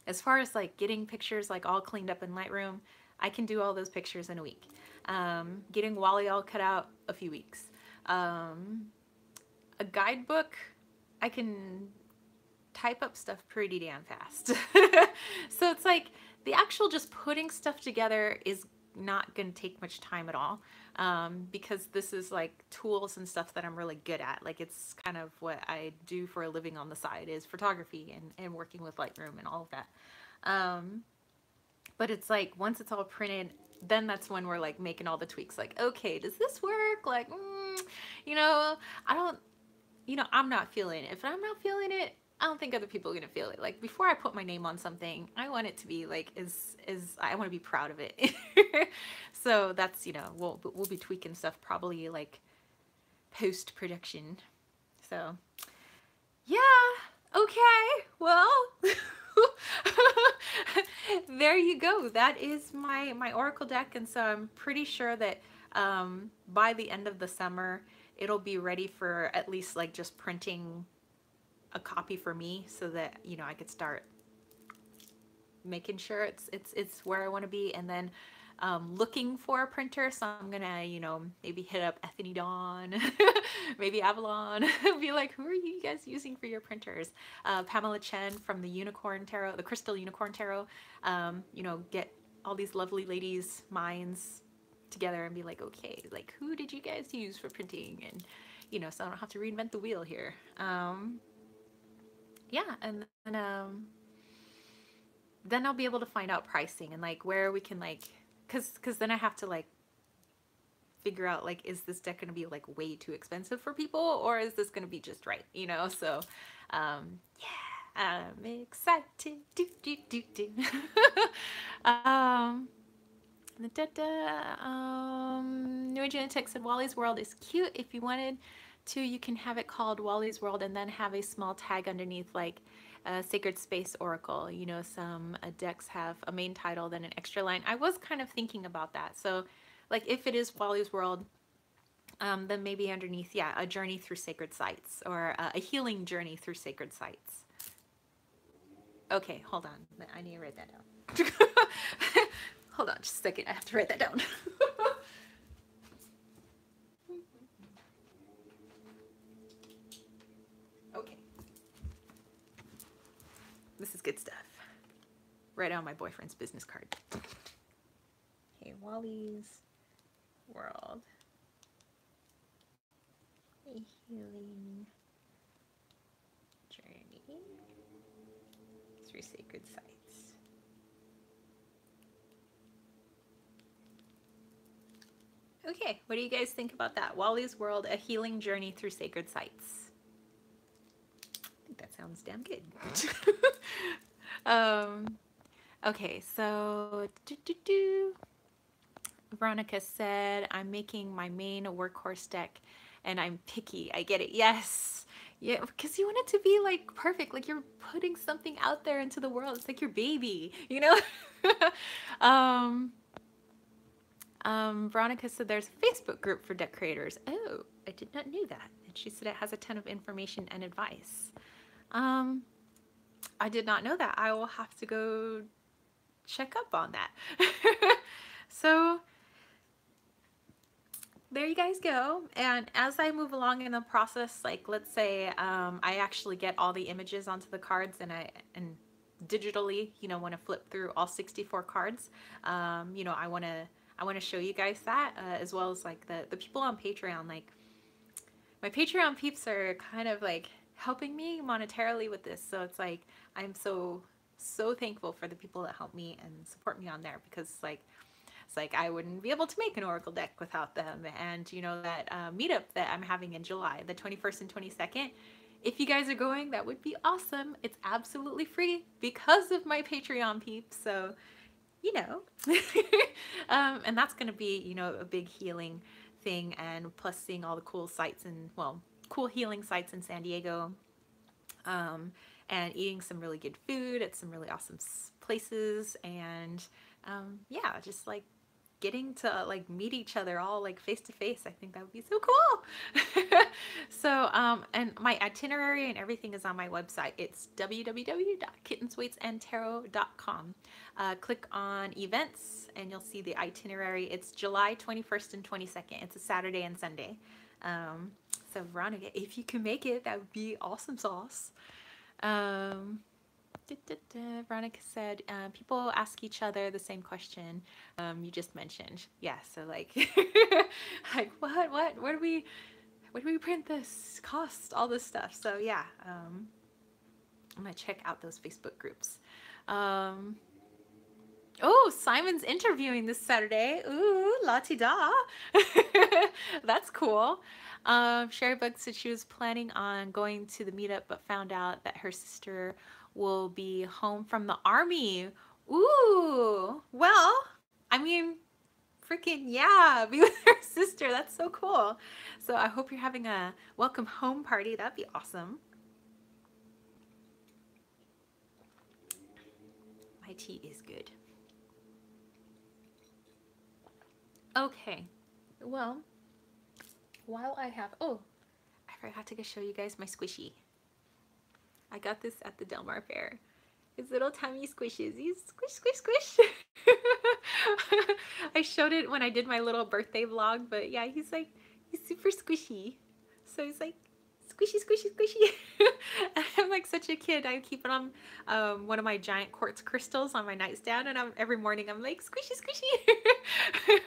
as far as like getting pictures like all cleaned up in Lightroom, I can do all those pictures in a week. Getting Wally all cut out, a few weeks. A guidebook, I can type up stuff pretty damn fast. So it's like the actual just putting stuff together is not going to take much time at all, because this is like tools and stuff that I'm really good at. Like it's kind of what I do for a living on the side is photography and working with Lightroom and all of that. But it's like once it's all printed, then that's when we're like making all the tweaks. Like, okay, does this work? Like, you know, I don't, you know, I'm not feeling it. If I'm not feeling it, I don't think other people are gonna feel it. Like before I put my name on something, I want it to be like is I want to be proud of it. So that's, you know, we'll be tweaking stuff probably like post production. So yeah, okay, well, there you go. That is my Oracle deck, and so I'm pretty sure that by the end of the summer, it'll be ready for at least like just printing a copy for me, so that, you know, I could start making sure it's where I want to be, and then looking for a printer. So I'm gonna, you know, maybe hit up Ethany Dawn, maybe Avalon, be like, who are you guys using for your printers? Pamela Chen from the Unicorn Tarot, the Crystal Unicorn Tarot. You know, get all these lovely ladies' minds together and be like, okay, like who did you guys use for printing? And, you know, so I don't have to reinvent the wheel here. Yeah, and then I'll be able to find out pricing and like where we can like, cause then I have to like figure out like, is this deck gonna be like way too expensive for people, or is this gonna be just right, you know? So yeah, I'm excited. Do do do do. New Genetic said Wally's World is cute. If you wanted to, you can have it called Wally's World and then have a small tag underneath like Sacred Space Oracle. You know, some decks have a main title, then an extra line. I was kind of thinking about that. So like if it is Wally's World, then maybe underneath, yeah, a journey through sacred sites, or a healing journey through sacred sites. Okay, hold on. I need to write that down. Hold on just a second. I have to write that down. Okay. This is good stuff. Right on my boyfriend's business card. Okay, Wally's World. A healing journey through sacred sites. Okay, what do you guys think about that? Wally's World, a healing journey through sacred sites. I think that sounds damn good. Okay, so Veronica said, I'm making my main workhorse deck and I'm picky. I get it. Yes. Yeah, because you want it to be like perfect. Like you're putting something out there into the world. It's like your baby, you know? Veronica said there's a Facebook group for deck creators. Oh, I did not know that. And she said it has a ton of information and advice. I did not know that. I will have to go check up on that. So there you guys go. And as I move along in the process, like let's say I actually get all the images onto the cards, and digitally, you know, want to flip through all 64 cards. You know, I want I want to show you guys that, as well as like the people on Patreon. Like my Patreon peeps are kind of like helping me monetarily with this. So it's like, I'm so thankful for the people that help me and support me on there, because like, it's like I wouldn't be able to make an Oracle deck without them. And you know, that meetup that I'm having in July, the 21st and 22nd, if you guys are going, that would be awesome. It's absolutely free because of my Patreon peeps. So, you know, and that's going to be, you know, a big healing thing. And plus seeing all the cool sites and, well, cool healing sites in San Diego. And eating some really good food at some really awesome places. And yeah, just like getting to like meet each other all like face to face. I think that would be so cool. So and my itinerary and everything is on my website. It's www.kittensweightsandtarot.com. Click on events and you'll see the itinerary. It's July 21st and 22nd. It's a Saturday and Sunday. So Veronica, if you can make it, that would be awesome sauce. Veronica said, people ask each other the same question you just mentioned. Yeah, so like, like where do we print this? Cost, all this stuff. So yeah, I'm gonna check out those Facebook groups. Oh, Simon's interviewing this Saturday. Ooh, la-ti-da. That's cool. Sherry Bug said she was planning on going to the meetup, but found out that her sister will be home from the army. Ooh, well, I mean, freaking yeah, be with her sister. That's so cool. So I hope you're having a welcome home party. That'd be awesome. My tea is good. Okay, well, while I have, oh, I forgot to show you guys my squishy. I got this at the Del Mar Fair. His little tiny squishes. He's squish, squish, squish. I showed it when I did my little birthday vlog, but yeah, he's super squishy. So he's like, squishy, squishy, squishy. I'm like such a kid. I keep it on one of my giant quartz crystals on my nightstand, and every morning I'm like, squishy, squishy.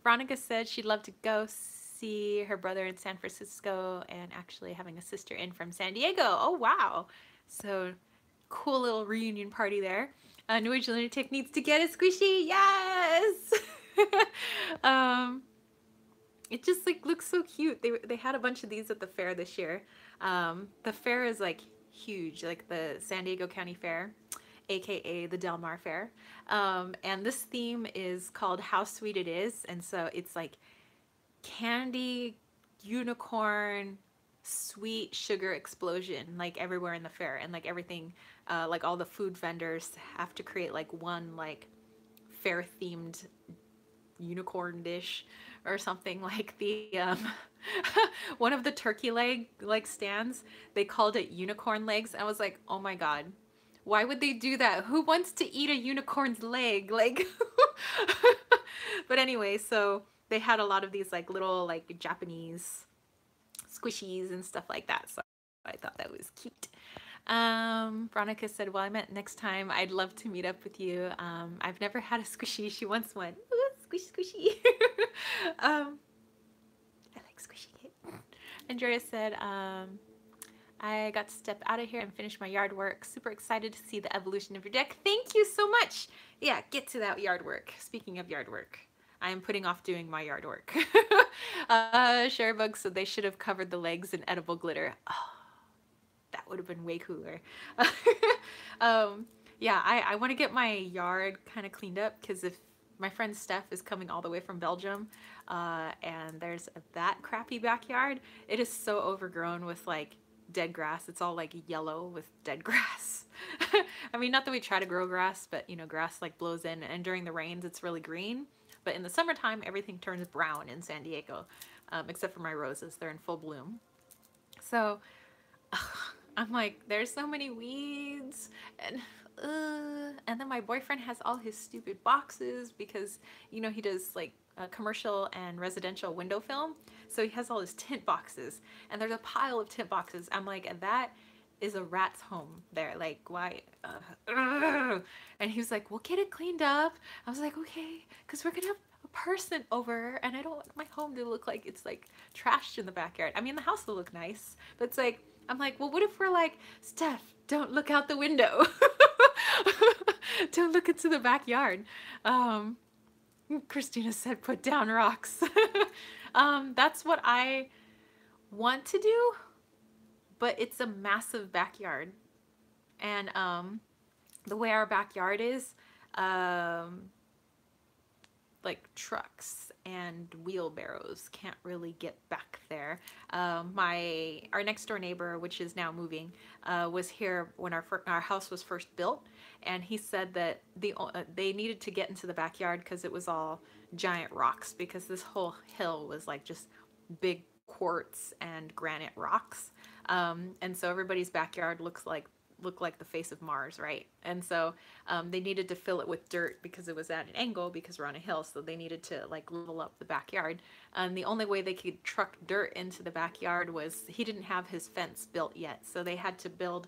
Veronica said she'd love to go see her brother in San Francisco and actually having a sister in from San Diego. Oh, wow. So cool little reunion party there. New Age Lunatic needs to get a squishy. Yes. It just like looks so cute. They had a bunch of these at the fair this year. The fair is like huge, like the San Diego County Fair, aka the Del Mar Fair. And this theme is called How Sweet It Is. And so it's like candy, unicorn, sweet sugar explosion, like everywhere in the fair. And like everything, like all the food vendors have to create like one like fair themed unicorn dish or something. Like the one of the turkey leg like stands, they called it unicorn legs. I was like, oh my god, why would they do that? Who wants to eat a unicorn's leg? Like but anyway, so they had a lot of these like little like Japanese squishies and stuff like that, so I thought that was cute. Veronica said, well, I meant next time I'd love to meet up with you. I've never had a squishy. She wants one. Ooh, squishy, squishy. I like squishing it. Andrea said, I got to step out of here and finish my yard work. Super excited to see the evolution of your deck. Thank you so much. Yeah, get to that yard work. Speaking of yard work, I am putting off doing my yard work. Sharebug said they should have covered the legs in edible glitter. Oh, that would have been way cooler. Yeah, I want to get my yard kind of cleaned up, because if my friend Steph is coming all the way from Belgium, and there's that crappy backyard, it is so overgrown with like dead grass. It's all like yellow with dead grass. I mean, not that we try to grow grass, but you know, grass like blows in, and during the rains it's really green, but in the summertime everything turns brown in San Diego, except for my roses. They're in full bloom. So I'm like, there's so many weeds, and then my boyfriend has all his stupid boxes, because you know he does like commercial and residential window film, so he has all his tint boxes, and there's a pile of tint boxes. I'm like, that is a rat's home there? Like, why? Ugh. And he was like, we'll get it cleaned up. I was like, okay, because we're gonna have a person over, and I don't want my home to look like it's like trashed in the backyard. I mean, the house will look nice, but it's like, I'm like, well, what if we're like, Steph, don't look out the window. Don't look into the backyard. Christina said, put down rocks. That's what I want to do, but it's a massive backyard. And the way our backyard is, like trucks and wheelbarrows can't really get back there. Our next door neighbor, which is now moving, was here when our house was first built, and he said that they needed to get into the backyard because it was all giant rocks, because this whole hill was like just big quartz and granite rocks, and so everybody's backyard looked like the face of Mars, right? And so they needed to fill it with dirt because it was at an angle, because we're on a hill, so they needed to like level up the backyard. And the only way they could truck dirt into the backyard was, he didn't have his fence built yet, so they had to build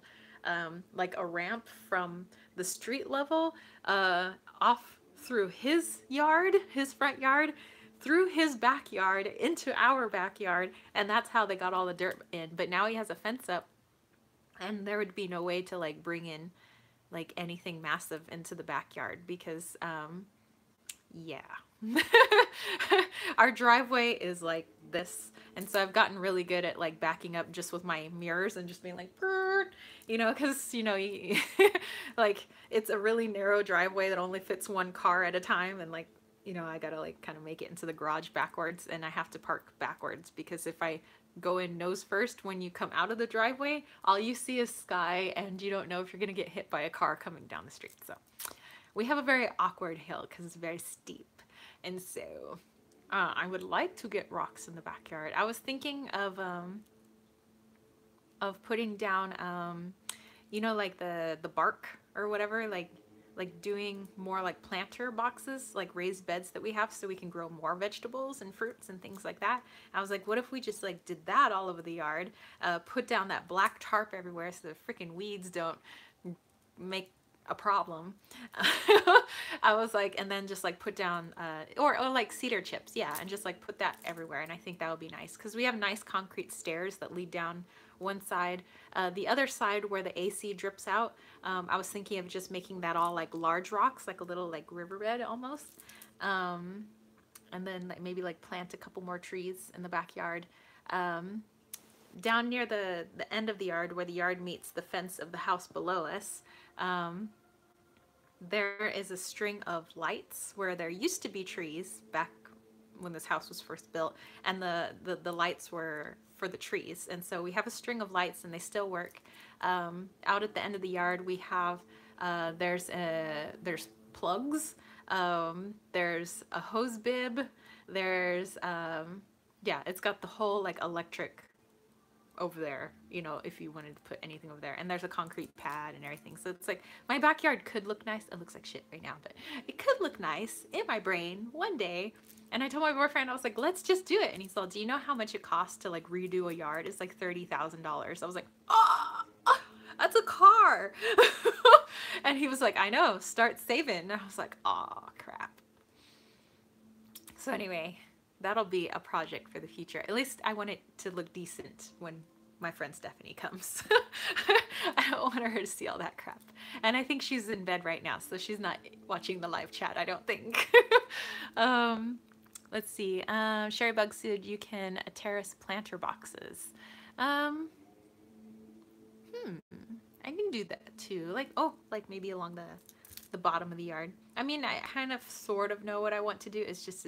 like a ramp from the street level off through his yard, his front yard, through his backyard into our backyard, and that's how they got all the dirt in. But now he has a fence up, and there would be no way to like bring in like anything massive into the backyard, because yeah. Our driveway is like this, and so I've gotten really good at like backing up just with my mirrors and just being like, you know, because you know, like it's a really narrow driveway that only fits one car at a time, and like, you know, I gotta like kind of make it into the garage backwards, and I have to park backwards, because if I go in nose first, when you come out of the driveway, all you see is sky, and you don't know if you're gonna get hit by a car coming down the street. So we have a very awkward hill because it's very steep, and so I would like to get rocks in the backyard. I was thinking of putting down you know, like the bark or whatever, like doing more like planter boxes, like raised beds that we have, so we can grow more vegetables and fruits and things like that. I was like, what if we just like did that all over the yard, put down that black tarp everywhere so the freaking weeds don't make a problem. I was like, and then just like put down or like cedar chips, yeah, and just like put that everywhere. And I think that would be nice, because we have nice concrete stairs that lead down one side. The other side where the AC drips out, I was thinking of just making that all like large rocks, like a little like riverbed almost, and then like maybe like plant a couple more trees in the backyard. Down near the end of the yard, where the yard meets the fence of the house below us, there is a string of lights where there used to be trees back when this house was first built, and the lights were for the trees. And so we have a string of lights, and they still work. Out at the end of the yard, we have there's plugs, there's a hose bib, there's yeah, it's got the whole like electric over there, you know, if you wanted to put anything over there, and there's a concrete pad and everything. So it's like, my backyard could look nice. It looks like shit right now, but it could look nice in my brain one day. And I told my boyfriend, I was like, let's just do it. And he's like, do you know how much it costs to like redo a yard? It's like $30,000. I was like, oh, that's a car. And he was like, I know, start saving. And I was like, oh crap. So anyway, that'll be a project for the future. At least I want it to look decent when my friend Stephanie comes. I don't want her to see all that crap. And I think she's in bed right now, so she's not watching the live chat, I don't think. Let's see. Sherry Bug said you can terrace planter boxes. I can do that too. Like, oh, like maybe along the bottom of the yard. I mean, I kind of sort of know what I want to do. It's just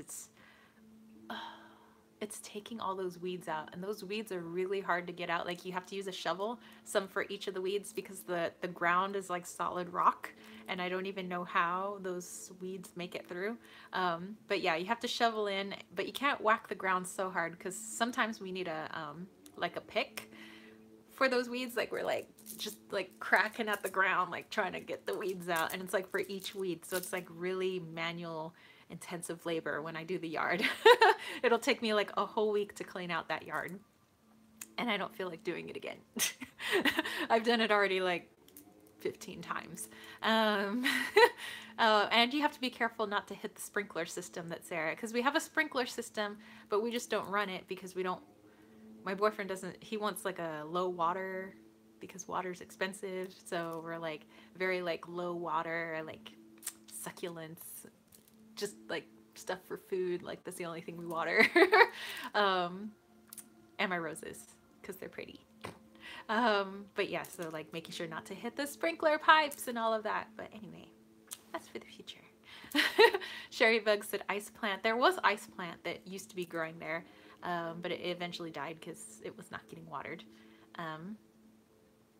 it's taking all those weeds out, and those weeds are really hard to get out. Like, you have to use a shovel, some for each of the weeds, because the ground is like solid rock, and I don't even know how those weeds make it through. But yeah, you have to shovel in, but you can't whack the ground so hard, because sometimes we need a like a pick for those weeds. Like, we're like just like cracking at the ground, like trying to get the weeds out, and it's like for each weed, so it's like really manual intensive labor when I do the yard. It'll take me like a whole week to clean out that yard. and I don't feel like doing it again. I've done it already like 15 times. Um, and you have to be careful not to hit the sprinkler system that's there, because we have a sprinkler system, but we just don't run it because we don't, my boyfriend doesn't, he wants like a low water because water's expensive. So we're like very like low water, like succulents, just like stuff for food. Like that's the only thing we water. And my roses because they're pretty. But yeah, so like making sure not to hit the sprinkler pipes and all of that. But anyway, that's for the future. Sherry Bug said ice plant. There was ice plant that used to be growing there, but it eventually died because it was not getting watered.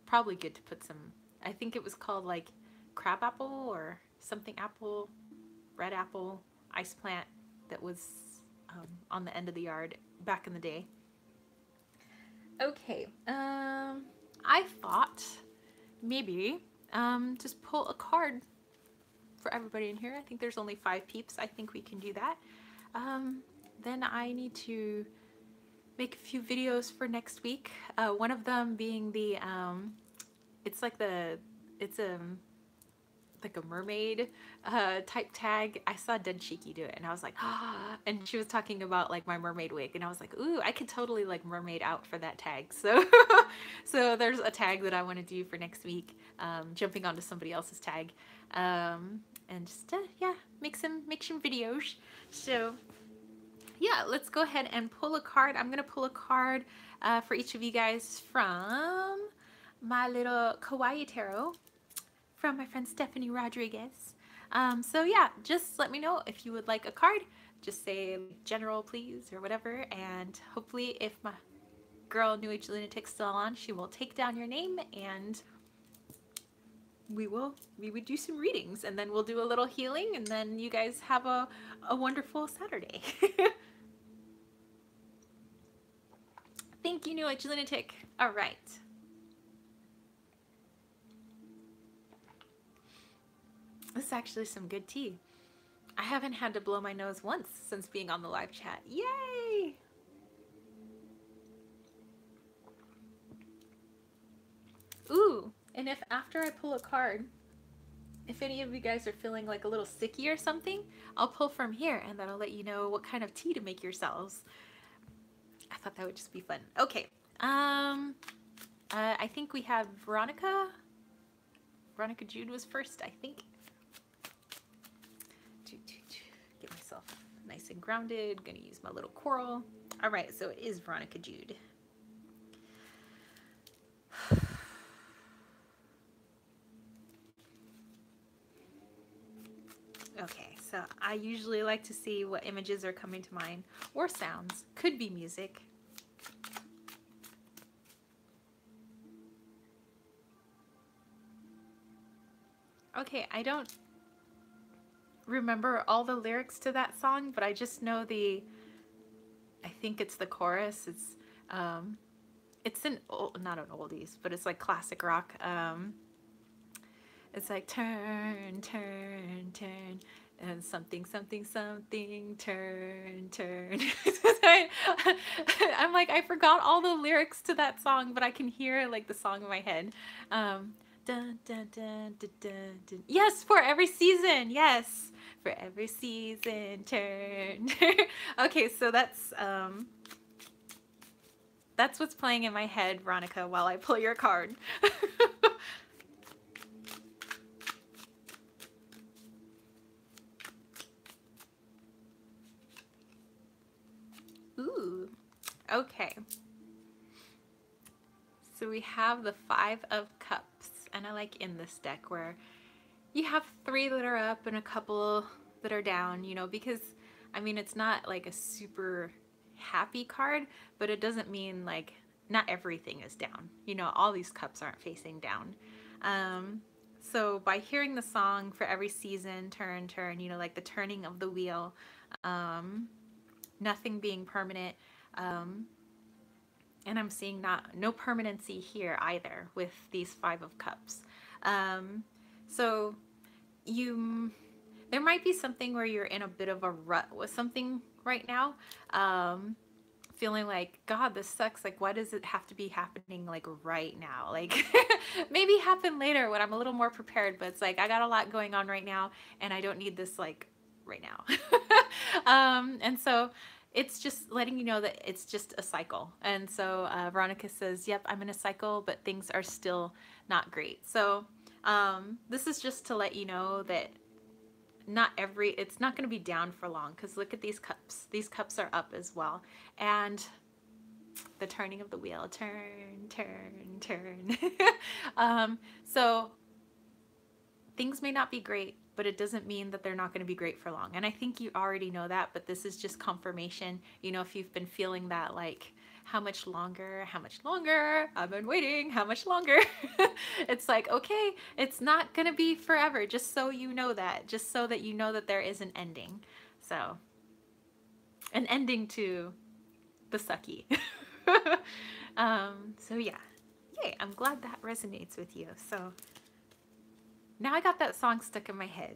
Probably good to put some, I think it was called like crab apple or something apple, red apple, ice plant that was on the end of the yard back in the day. Okay, I thought maybe just pull a card for everybody in here. I think there's only 5 peeps. I think we can do that. Then I need to make a few videos for next week. One of them being the, it's like like a mermaid type tag. I saw Dead Cheeky do it and I was like, ah, and she was talking about like my mermaid wig and I was like, ooh, I could totally like mermaid out for that tag. So so there's a tag that I want to do for next week, jumping onto somebody else's tag, and just yeah, make some videos. So yeah, let's go ahead and pull a card. I'm gonna pull a card for each of you guys from my little Kawaii Tarot from my friend Stephanie Rodriguez. So yeah, just let me know if you would like a card. Just say general please or whatever, and hopefully if my girl New Age Lunatic's still on, she will take down your name and we would do some readings, and then we'll do a little healing, and then you guys have a wonderful Saturday. Thank you, New Age Lunatic. All right. This is actually some good tea. I haven't had to blow my nose once since being on the live chat. Yay! Ooh, and if after I pull a card, if any of you guys are feeling like a little sicky or something, I'll pull from here and that'll let you know what kind of tea to make yourselves. I thought that would just be fun. Okay, I think we have Veronica. Veronica Jude was first, I think. Get myself nice and grounded. Gonna use my little coral. All right, so it is Veronica Jude. Okay, so I usually like to see what images are coming to mind, or sounds. Could be music. Okay, I don't remember all the lyrics to that song, but I just know I think it's the chorus. It's not an oldies, but it's like classic rock. It's like turn, turn, turn, and something, something, something, turn, turn. I'm like, I forgot all the lyrics to that song, but I can hear like the song in my head. Dun, dun, dun, dun, dun, dun. Yes, for every season. Yes, for every season, turn. Okay, so that's what's playing in my head, Veronica, while I pull your card. Ooh, okay. So we have the 5 of Cups, and I like in this deck where you have 3 that are up and a couple that are down, you know, because I mean, it's not like a super happy card, but it doesn't mean like not everything is down. You know, all these cups aren't facing down. So by hearing the song for every season, turn, turn, you know, like the turning of the wheel, nothing being permanent, and I'm seeing no permanency here either with these 5 of Cups. So there might be something where you're in a bit of a rut with something right now. feeling like, God, this sucks. Like, why does it have to be happening like right now? Like maybe happen later when I'm a little more prepared, but it's like, I got a lot going on right now and I don't need this like right now. And so it's just letting you know that it's just a cycle. And so Veronica says, yep, I'm in a cycle, but things are still not great. So this is just to let you know that it's not going to be down for long, because look at these cups. These cups are up as well. And the turning of the wheel, turn, turn, turn. So things may not be great, but it doesn't mean that they're not going to be great for long. And I think you already know that, but this is just confirmation. You know, if you've been feeling that, like, how much longer? How much longer? I've been waiting. How much longer? It's like, okay, it's not going to be forever. Just so you know that. Just so that you know that there is an ending. So, an ending to the sucky. So yeah. Yay, I'm glad that resonates with you. So, now I got that song stuck in my head.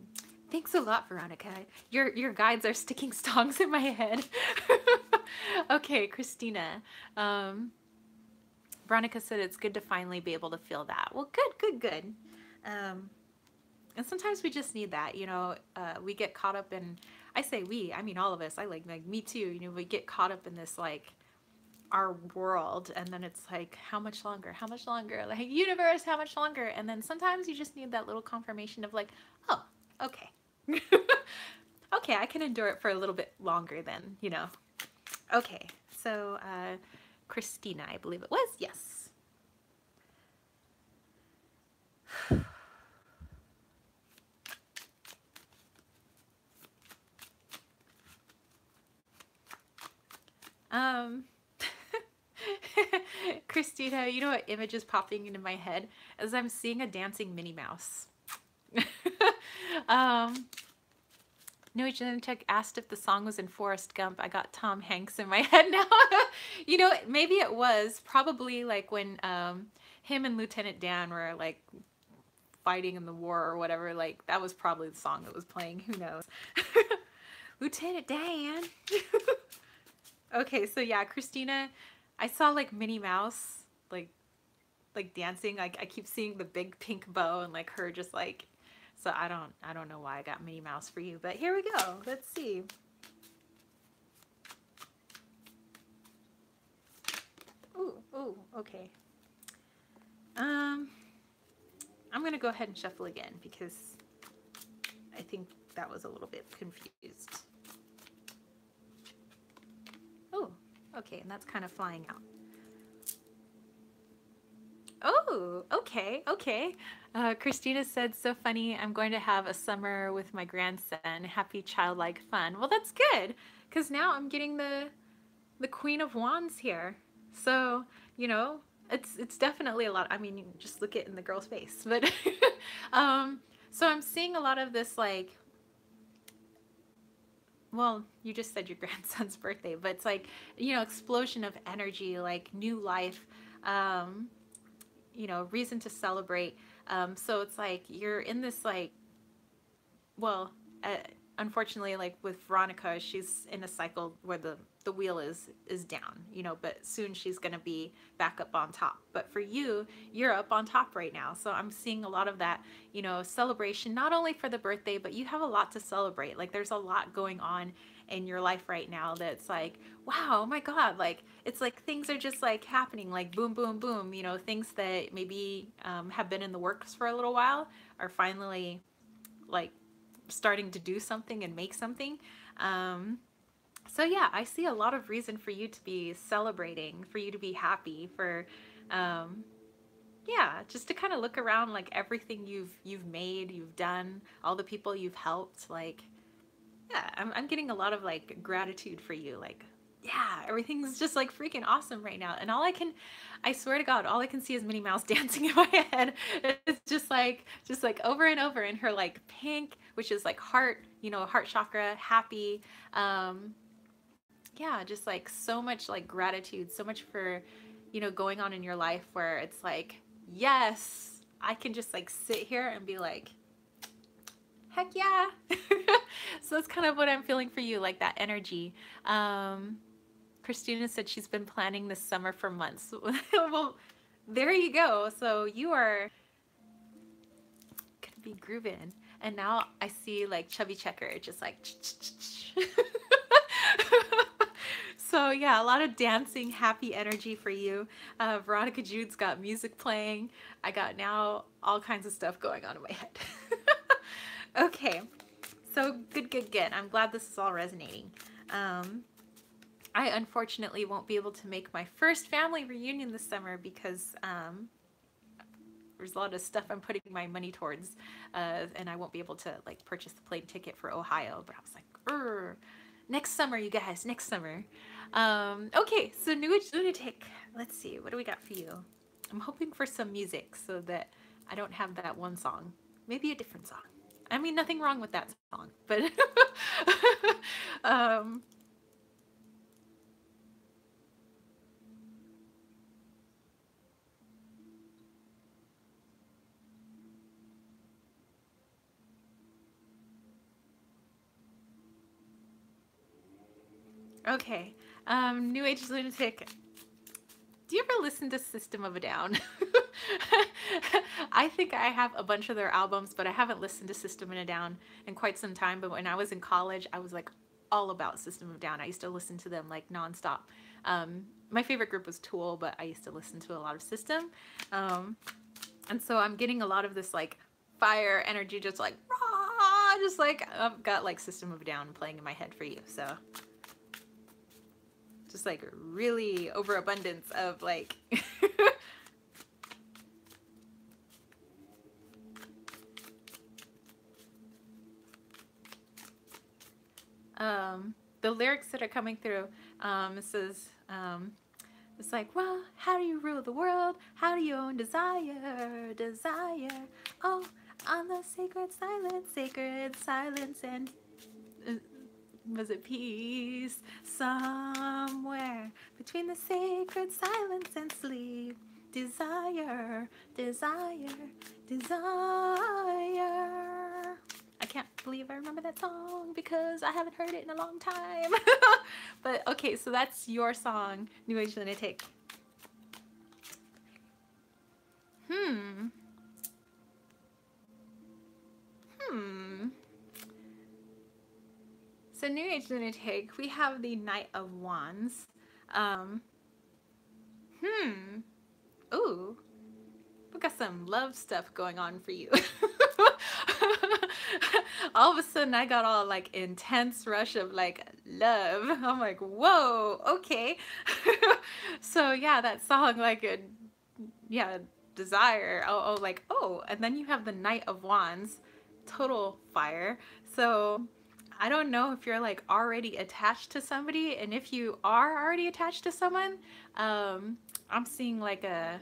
Thanks a lot, Veronica. Your guides are sticking songs in my head. Okay, Christina. Veronica said it's good to finally be able to feel that. Well, good. And sometimes we just need that, you know. We get caught up in, I say we, I mean all of us. I like me too. You know, we get caught up in this like our world, and then it's like, how much longer? How much longer? Like, universe, how much longer? And then sometimes you just need that little confirmation of like, oh, okay. Okay, I can endure it for a little bit longer then, you know. Okay, so Christina, I believe it was. Yes. Christina, you know what image is popping into my head? As I'm seeing a dancing Minnie Mouse. No, Genetic asked if the song was in Forrest Gump. I got Tom Hanks in my head now. You know, maybe it was. Probably like when him and Lieutenant Dan were like fighting in the war or whatever. Like, that was probably the song that was playing. Who knows? Lieutenant Dan. Okay, so yeah, Christina, I saw like Minnie Mouse like dancing. Like, I keep seeing the big pink bow and like her just like, so I don't know why I got Minnie Mouse for you, but here we go. Let's see. Ooh, okay. I'm gonna go ahead and shuffle again because I think that was a little bit confused. Oh, okay, and that's kind of flying out. Oh, okay. Christina said, so funny. I'm going to have a summer with my grandson. Happy childlike fun. Well, that's good, because now I'm getting the Queen of Wands here. So, you know, it's definitely a lot. I mean, you can just look it in the girl's face. But so I'm seeing a lot of this, like, well, you just said your grandson's birthday, but it's like, you know, explosion of energy, like new life. You know, reason to celebrate. So it's like you're in this like, well, unfortunately, like with Veronica, she's in a cycle where the wheel is down, you know, but soon she's going to be back up on top. But for you, you're up on top right now. So I'm seeing a lot of that, you know, celebration, not only for the birthday, but you have a lot to celebrate. Like, there's a lot going on in your life right now that's like, wow, oh my God, like, it's like things are just like happening, like boom, boom, boom, you know, things that maybe have been in the works for a little while are finally like starting to do something and make something. So yeah, I see a lot of reason for you to be celebrating, for you to be happy, for yeah, just to kind of look around, like everything you've made, you've done, all the people you've helped. Like, yeah, I'm getting a lot of like gratitude for you. Like, yeah, everything's just like freaking awesome right now. And I swear to God, all I can see is Minnie Mouse dancing in my head. It's just like over and over in her like pink, which is like heart, you know, heart chakra, happy. Yeah, just like so much like gratitude, so much for, you know, going on in your life where it's like, yes, I can just like sit here and be like, heck yeah. So that's kind of what I'm feeling for you, like that energy. Christina said she's been planning this summer for months. Well, there you go. So you are gonna be grooving. And now I see like Chubby Checker just like so yeah, a lot of dancing, happy energy for you. Veronica Jude's got music playing. I got now all kinds of stuff going on in my head. Okay, so good. I'm glad this is all resonating. I unfortunately won't be able to make my first family reunion this summer because there's a lot of stuff I'm putting my money towards, and I won't be able to like purchase the plane ticket for Ohio. But I was like, next summer, you guys, next summer. Okay, so New Age Lunatic. Let's see, what do we got for you? I'm hoping for some music so that I don't have that one song. Maybe a different song. I mean, nothing wrong with that song, but okay. New Age Lunatic. Do you ever listen to System of a Down? I think I have a bunch of their albums, but I haven't listened to System of a Down in quite some time. But when I was in college, I was like all about System of a Down. I used to listen to them like nonstop. My favorite group was Tool, but I used to listen to a lot of System. And so I'm getting a lot of this like fire energy, just like, rah, just like I've got like System of a Down playing in my head for you. So just like really overabundance of like the lyrics that are coming through, it says, it's like, well, how do you rule the world? How do you own desire? Desire. Oh, on the sacred silence and was it peace somewhere between the sacred silence and sleep? Desire, desire, desire. I can't believe I remember that song because I haven't heard it in a long time. But okay, so that's your song, New Age Lunatic. So New Age Lunatic, we have the Knight of Wands. Ooh, we got some love stuff going on for you. All of a sudden I got all like intense rush of like love. I'm like, whoa, okay. So yeah, that song, like, yeah, desire. Oh, like, oh, and then you have the Knight of Wands, total fire. So I don't know if you're like already attached to somebody, and if you are already attached to someone, I'm seeing like a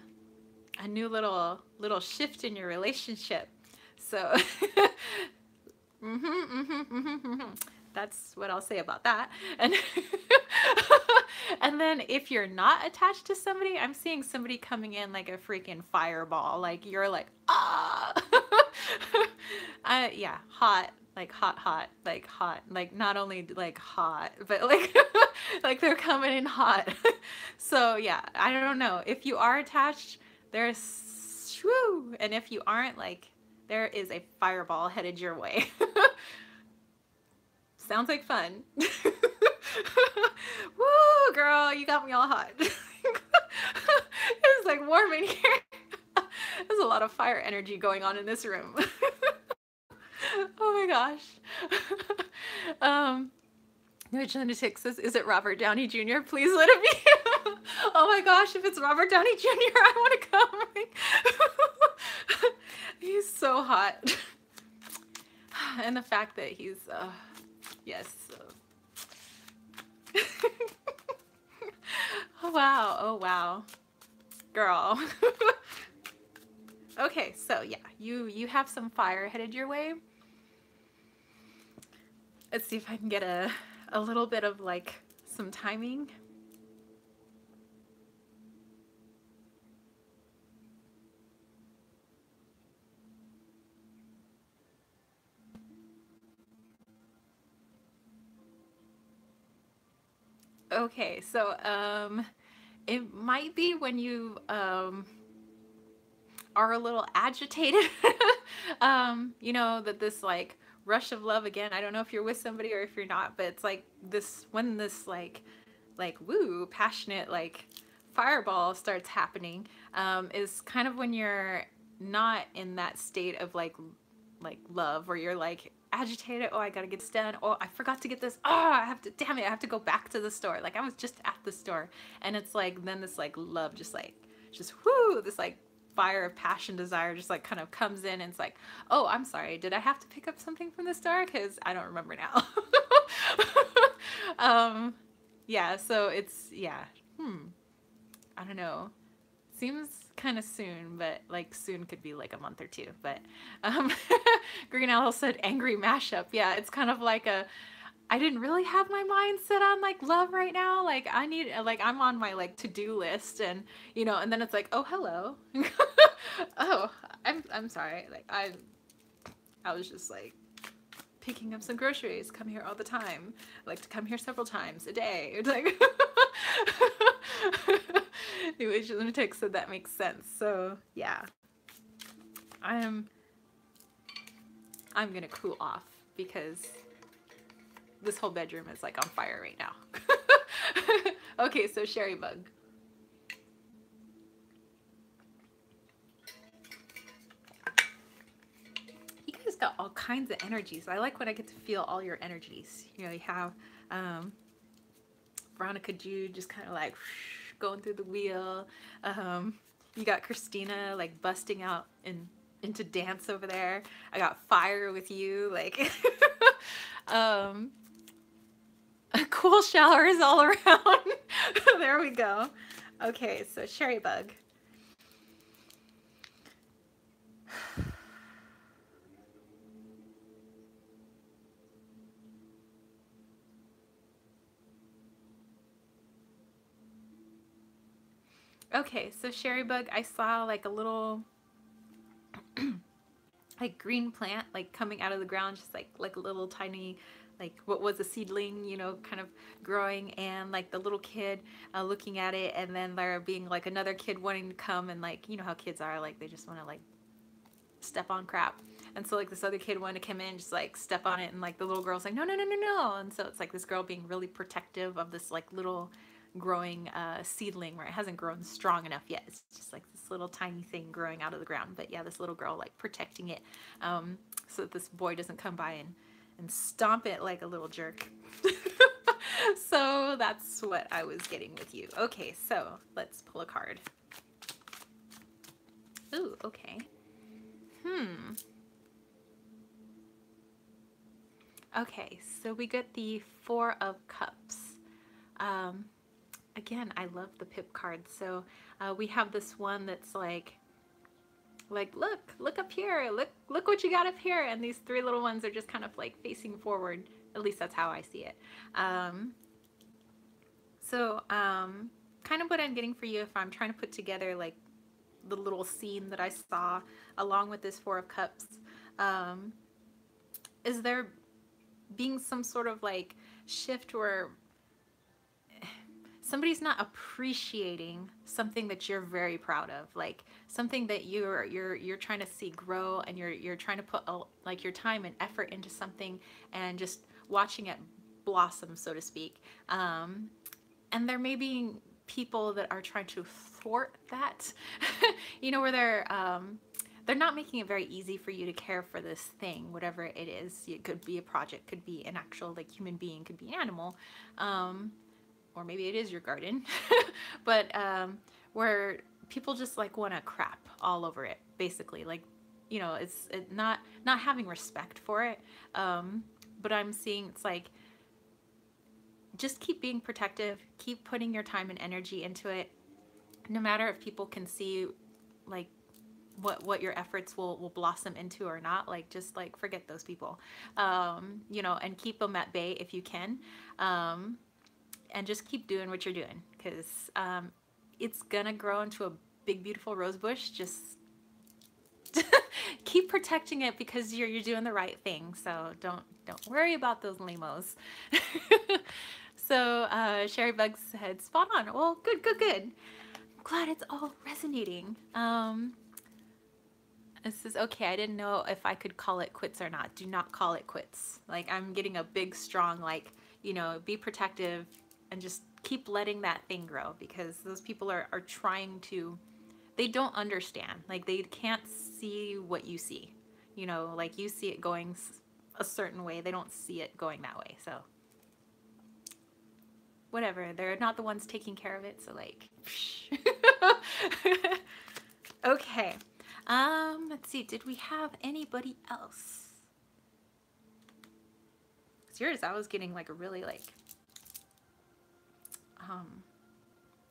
new little shift in your relationship. So that's what I'll say about that. And and then if you're not attached to somebody, I'm seeing somebody coming in like a freaking fireball. Like you're like, ah. Yeah, hot. Like hot, like not only like hot, but like like they're coming in hot. So yeah, I don't know. If you are attached, there's whoo, and if you aren't, like there is a fireball headed your way. Sounds like fun. Woo, girl, you got me all hot. It's like warm in here. There's a lot of fire energy going on in this room. Oh my gosh. New Age Lunatic says, is it Robert Downey Jr.? Please let it be. Oh my gosh, if it's Robert Downey Jr., I want to come. He's so hot. And the fact that he's, yes. Oh wow, oh wow. Girl. Okay, so yeah, you have some fire headed your way. Let's see if I can get a little bit of like some timing. Okay, so it might be when you are a little agitated. You know, that this like rush of love again. I don't know if you're with somebody or if you're not, but it's like this when this like woo passionate like fireball starts happening, is kind of when you're not in that state of like love, where you're like agitated. Oh, I gotta get this done. Oh, I forgot to get this. Oh, I have to, damn it, I have to go back to the store. Like I was just at the store. And it's like then this like love just whoo, this like fire of passion, desire just like kind of comes in, and it's like, oh, I'm sorry, did I have to pick up something from the store? Because I don't remember now. Yeah, so it's, yeah, I don't know. Seems kind of soon, but like soon could be like a month or two. But Green Owl said angry mashup. Yeah, it's kind of like a, I didn't really have my mind set on like love right now. Like I need, like I'm on my like to-do list, and you know, and then it's like, oh, hello. Oh, I'm sorry. Like I was just like picking up some groceries. Come here all the time. I like to come here several times a day. It's like English lunatic said that makes sense. So yeah, I'm gonna cool off because this whole bedroom is like on fire right now. Okay, so Sherry Bug. You guys got all kinds of energies. I like when I get to feel all your energies. You know, you have Veronica Jude just kind of like going through the wheel. You got Christina like busting out into dance over there. I got fire with you, like cool showers all around. There we go. Okay, so Sherry Bug. Okay, so Sherry Bug, I saw like a little like green plant like coming out of the ground, just like a little tiny, like what was a seedling, you know, kind of growing, and like the little kid looking at it, and then there being like another kid wanting to come, and like, you know how kids are, like they just want to like step on crap. And so like this other kid wanted to come in, just like step on it, and like the little girl's like, no, no, no, no, no. And so it's like this girl being really protective of this like little growing seedling, where it hasn't grown strong enough yet. It's just like this little tiny thing growing out of the ground. But yeah, this little girl like protecting it, so that this boy doesn't come by and stomp it like a little jerk. So that's what I was getting with you. Okay, so let's pull a card. Ooh, okay. Okay, so we get the Four of Cups. Again, I love the pip cards. So we have this one that's like look up here, look what you got up here, and these three little ones are just kind of like facing forward. At least that's how I see it. So kind of what I'm getting for you, if I'm trying to put together like the little scene that I saw along with this Four of Cups, is there being some sort of like shift where somebody's not appreciating something that you're very proud of, like something that you're trying to see grow, and you're trying to put like your time and effort into something, and just watching it blossom, so to speak. And there may be people that are trying to thwart that, you know, where they're not making it very easy for you to care for this thing, whatever it is. It could be a project, could be an actual like human being, could be an animal, or maybe it is your garden. But where people just like want to crap all over it, basically, like, you know, it's not having respect for it. But I'm seeing it's like, just keep being protective, keep putting your time and energy into it, no matter if people can see like what your efforts will blossom into or not. Like, just like forget those people, you know, and keep them at bay if you can, and just keep doing what you're doing, because it's gonna grow into a big beautiful rose bush. Just keep protecting it, because you're doing the right thing. So don't worry about those limos. So Sherry Bug said, spot on. Well, good, good, good. I'm glad it's all resonating. This is okay. I didn't know if I could call it quits or not. Do not call it quits. Like, I'm getting a big, strong, like, you know, be protective and just keep letting that thing grow, because those people are trying to, they don't understand. Like, they can't see what you see. You know, like, you see it going a certain way. They don't see it going that way. So whatever. They're not the ones taking care of it. So, like, okay. Let's see. Did we have anybody else? It's yours. I was getting like a really like,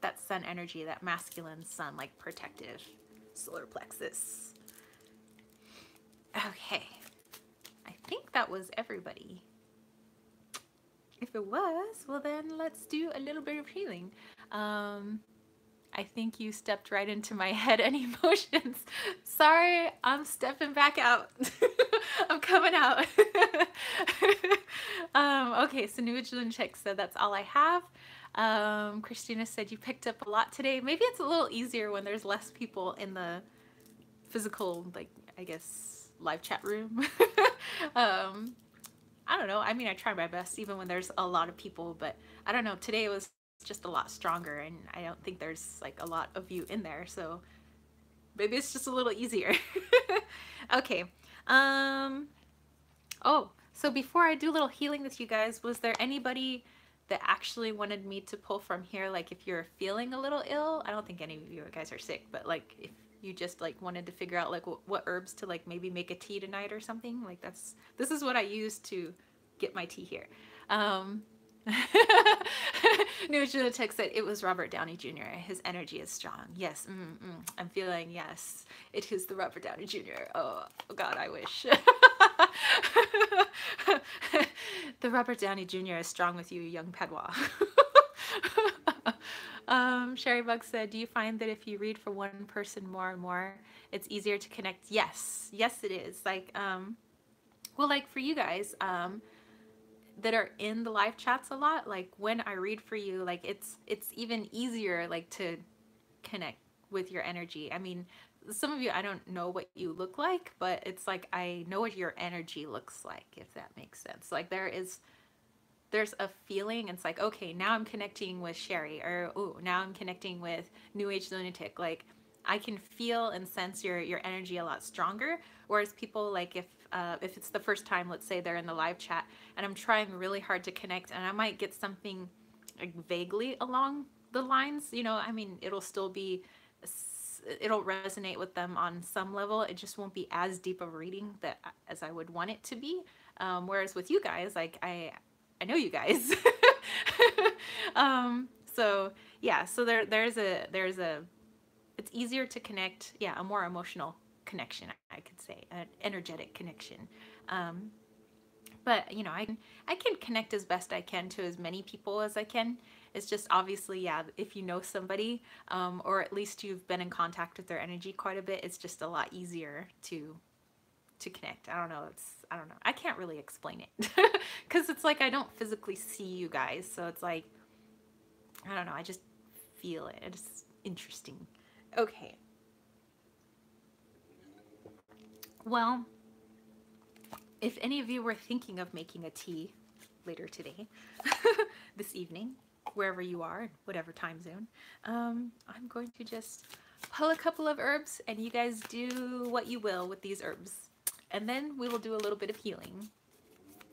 that sun energy, that masculine sun, like protective solar plexus. Okay. I think that was everybody. If it was, well then let's do a little bit of healing. I think you stepped right into my head and emotions. Sorry, I'm stepping back out. I'm coming out. Okay, so New Check said that's all I have. Christina said you picked up a lot today. Maybe it's a little easier when there's less people in the physical, like, I guess, live chat room. I don't know. I mean, I try my best even when there's a lot of people, but I don't know. Today it was just a lot stronger, and I don't think there's like a lot of you in there, so maybe it's just a little easier. Okay. Oh, so before I do a little healing with you guys, was there anybody that actually wanted me to pull from here? Like, if you're feeling a little ill, I don't think any of you guys are sick, but like if you just like wanted to figure out like what herbs to like maybe make a tea tonight or something, like this is what I use to get my tea here. New text said it was Robert Downey Jr. His energy is strong. Yes, I'm feeling, yes, it is the Robert Downey Jr. Oh God, I wish. The Robert Downey Jr. is strong with you, young Padua. Sherry Bug said, do you find that if you read for one person more and more, it's easier to connect? Yes, yes it is. Like, well, like for you guys, that are in the live chats a lot, like when I read for you, like it's even easier like to connect with your energy. I mean, some of you, I don't know what you look like, but it's like I know what your energy looks like, if that makes sense. Like there's a feeling, it's like, okay, now I'm connecting with Sherry, or oh, now I'm connecting with New Age Lunatic. Like I can feel and sense your energy a lot stronger. Whereas people, like if it's the first time, let's say they're in the live chat and I'm trying really hard to connect, and I might get something like vaguely along the lines, you know, I mean, it'll still be, it'll resonate with them on some level. It just won't be as deep of a reading that as I would want it to be. Whereas with you guys, like I know you guys. So yeah, so there's a it's easier to connect, yeah, a more emotional connection, I could say, an energetic connection. But you know, I can connect as best I can to as many people as I can. It's just obviously, yeah, if you know somebody, or at least you've been in contact with their energy quite a bit, it's just a lot easier to connect. I don't know. I can't really explain it because it's like I don't physically see you guys, so it's like I don't know. I just feel it. It's interesting. Okay. Well, if any of you were thinking of making a tea later today, this evening, wherever you are, whatever time zone, I'm going to just pull a couple of herbs and you guys do what you will with these herbs. And then we will do a little bit of healing.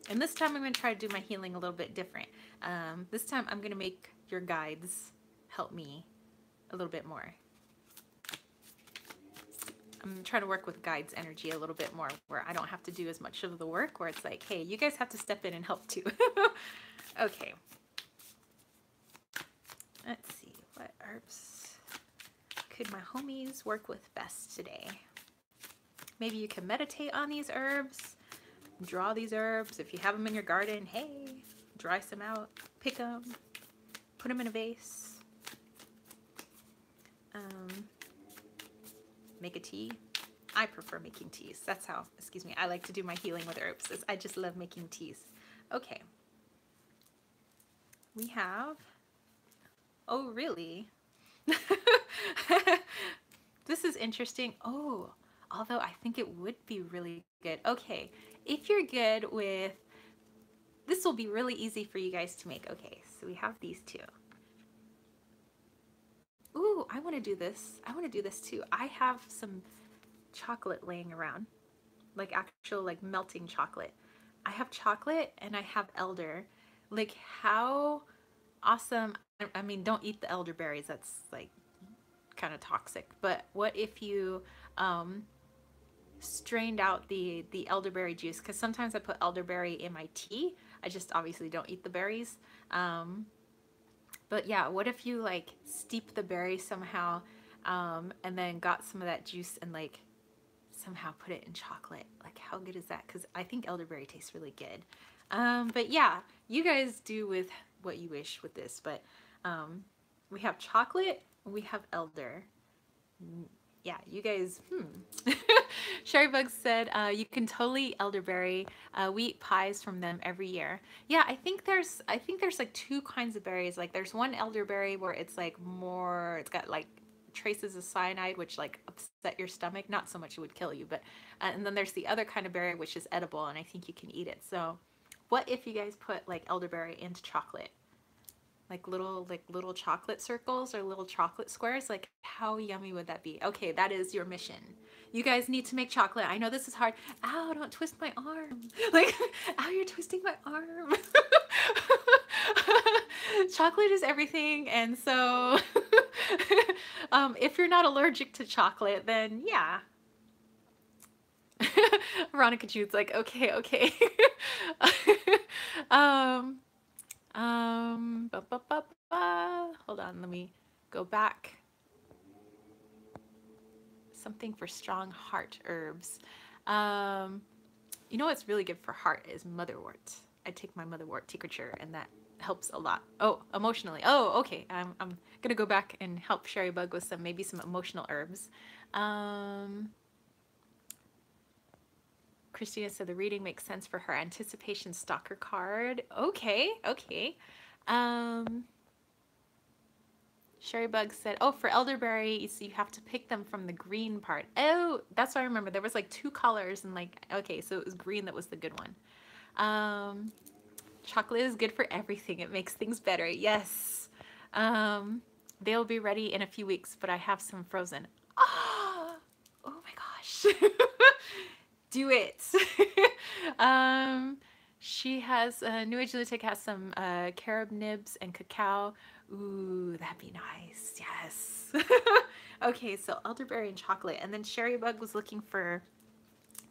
And this time I'm going to try to do my healing a little bit different. This time I'm going to make your guides help me a little bit more. I'm trying to work with guides energy a little bit more, where I don't have to do as much of the work, where it's like, hey, you guys have to step in and help too. Okay. Let's see, what herbs could my homies work with best today? Maybe you can meditate on these herbs, draw these herbs. If you have them in your garden, hey, dry some out, pick them, put them in a vase. Make a tea. I prefer making teas. That's how, excuse me, I like to do my healing with herbs. I just love making teas. Okay. we have, oh really? This is interesting. Oh, although I think it would be really good. Okay, if you're good with, this will be really easy for you guys to make. Okay, so we have these two. Ooh, I want to do this. I want to do this too. I have some chocolate laying around, like actual like melting chocolate. I have chocolate and I have elder. Like how awesome. I mean, don't eat the elderberries. That's like kind of toxic. But what if you strained out the elderberry juice? Because sometimes I put elderberry in my tea. I just obviously don't eat the berries. But yeah, what if you like steep the berries somehow, and then got some of that juice and like somehow put it in chocolate? Like how good is that? Because I think elderberry tastes really good. But yeah, you guys do with what you wish with this. But we have chocolate, we have elder. Yeah, you guys, Sherry Bugs said, you can totally eat elderberry. We eat pies from them every year. Yeah, I think there's like two kinds of berries. Like there's one elderberry where it's like more, it's got like traces of cyanide, which like upset your stomach. Not so much it would kill you, but, and then there's the other kind of berry, which is edible, and I think you can eat it. So what if you guys put like elderberry into chocolate? Like little chocolate circles or little chocolate squares. Like how yummy would that be? Okay, that is your mission. You guys need to make chocolate. I know this is hard. Ow, don't twist my arm. Like, ow, you're twisting my arm. Chocolate is everything, and so if you're not allergic to chocolate, then yeah. Veronica Jude's like, okay, okay. um, hold on, let me go back. Something for strong heart herbs. You know what's really good for heart is motherwort. I take my motherwort tincture, and that helps a lot. Oh, emotionally. Oh, okay. I'm gonna go back and help Sherry Bug with maybe some emotional herbs. Christina said the reading makes sense for her anticipation stalker card. Okay, okay. Sherry Bug said, oh, for elderberry, so you have to pick them from the green part. Oh, that's what I remember. There was like two colors and like, okay, so it was green that was the good one. Chocolate is good for everything. It makes things better. Yes. They'll be ready in a few weeks, but I have some frozen. Oh, oh my gosh. Do it. She has, New Age Lunatic has some carob nibs and cacao. Ooh, that'd be nice. Yes. Okay, so elderberry and chocolate. And then Sherry Bug was looking for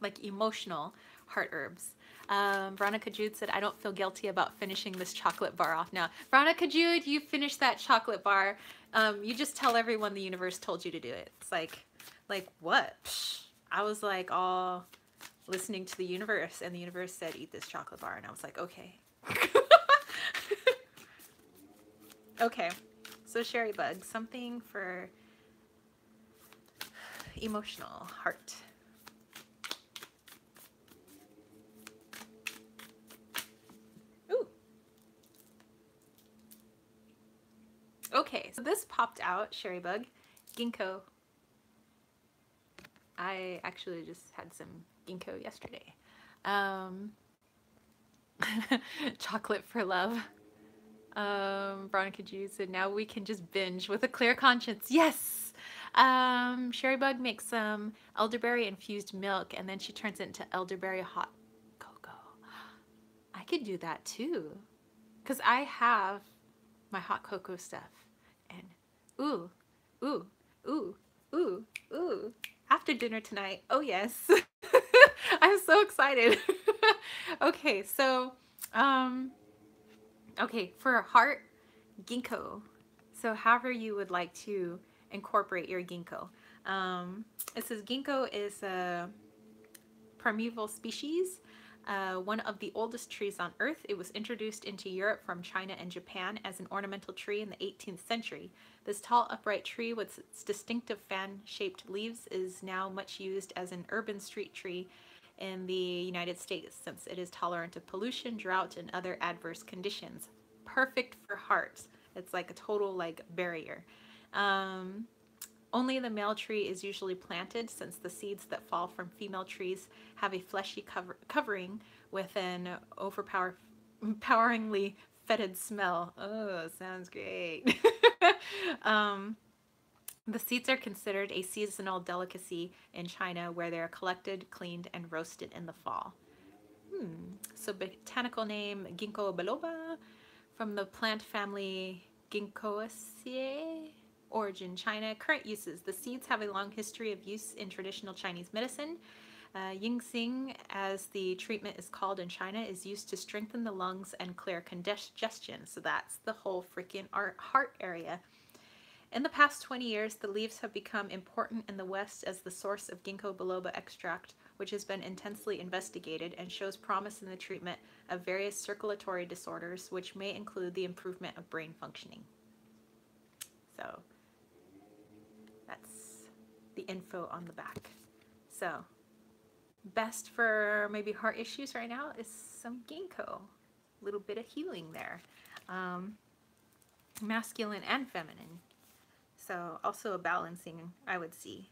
like emotional heart herbs. Veronica Jude said, I don't feel guilty about finishing this chocolate bar off now. Veronica Jude, you finished that chocolate bar. You just tell everyone the universe told you to do it. It's like what? Psh. I was like all listening to the universe, and the universe said, eat this chocolate bar. And I was like, okay. Okay. So Sherry Bug, something for emotional heart. Ooh. Okay, so this popped out, Sherry Bug. Ginkgo. I actually just had some ginkgo yesterday. Chocolate for love. Veronica G said, now we can just binge with a clear conscience. Yes! Sherry Bug makes some elderberry infused milk, and then she turns it into elderberry hot cocoa. I could do that too, because I have my hot cocoa stuff. And ooh, ooh, ooh, ooh, ooh. After dinner tonight. Oh yes. I'm so excited. Okay, so okay, for heart, ginkgo. So however you would like to incorporate your ginkgo. It says ginkgo is a primeval species, one of the oldest trees on Earth. It was introduced into Europe from China and Japan as an ornamental tree in the 18th century. This tall, upright tree with its distinctive fan-shaped leaves is now much used as an urban street tree in the United States, since it is tolerant of pollution, drought, and other adverse conditions. perfect for hearts. It's like a total like barrier. Um, Only the male tree is usually planted, since the seeds that fall from female trees have a fleshy covering with an overpoweringly fetid smell. Oh, sounds great. um, the seeds are considered a seasonal delicacy in China, where they are collected, cleaned, and roasted in the fall. So botanical name Ginkgo biloba, from the plant family Ginkgoaceae. Origin China. Current uses. The seeds have a long history of use in traditional Chinese medicine. Ginseng, as the treatment is called in China, is used to strengthen the lungs and clear congestion. So that's the whole freaking heart area. In the past 20 years, the leaves have become important in the West as the source of ginkgo biloba extract, which has been intensely investigated and shows promise in the treatment of various circulatory disorders, which may include the improvement of brain functioning. So that's the info on the back. So best for maybe heart issues right now is some ginkgo. A little bit of healing there. Masculine and feminine. So also a balancing, I would see.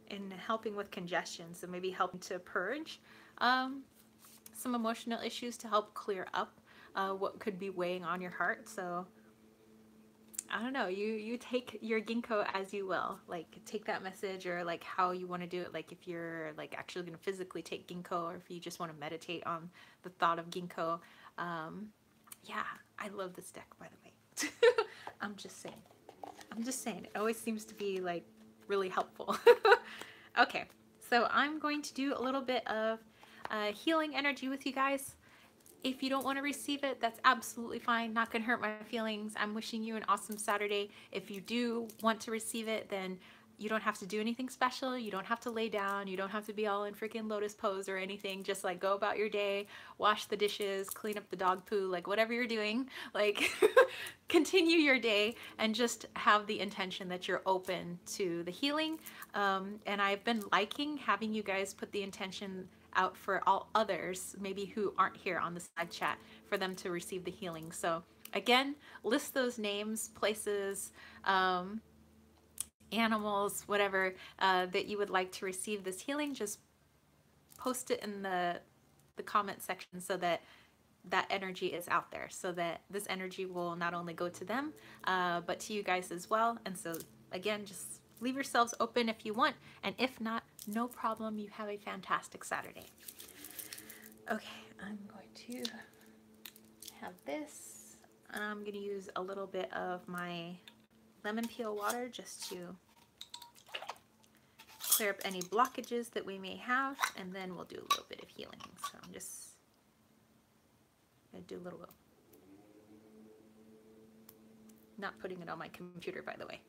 In helping with congestion, so maybe helping to purge some emotional issues, to help clear up what could be weighing on your heart. So I don't know, you take your ginkgo as you will, like take that message, or like how you want to do it, like if you're like actually going to physically take ginkgo, or if you just want to meditate on the thought of ginkgo. Yeah, I love this deck, by the way. I'm just saying, it always seems to be like really helpful. Okay, so I'm going to do a little bit of healing energy with you guys. If you don't want to receive it, that's absolutely fine. Not going to hurt my feelings. I'm wishing you an awesome Saturday. If you do want to receive it, then you don't have to do anything special. You don't have to lay down. You don't have to be all in freaking lotus pose or anything. Just like go about your day, wash the dishes, clean up the dog poo, like whatever you're doing, like continue your day and just have the intention that you're open to the healing. And I've been liking having you guys put the intention out for all others, maybe who aren't here on the side chat, for them to receive the healing. So again, list those names, places, animals, whatever, that you would like to receive this healing. Just post it in the comment section, so that that energy is out there, so that this energy will not only go to them, but to you guys as well. And so again, just leave yourselves open if you want, and if not, no problem. You have a fantastic Saturday. Okay, I'm going to have this. I'm going to use a little bit of my lemon peel water just to clear up any blockages that we may have, and then we'll do a little bit of healing. So I'm just going to do a little, not putting it on my computer, by the way.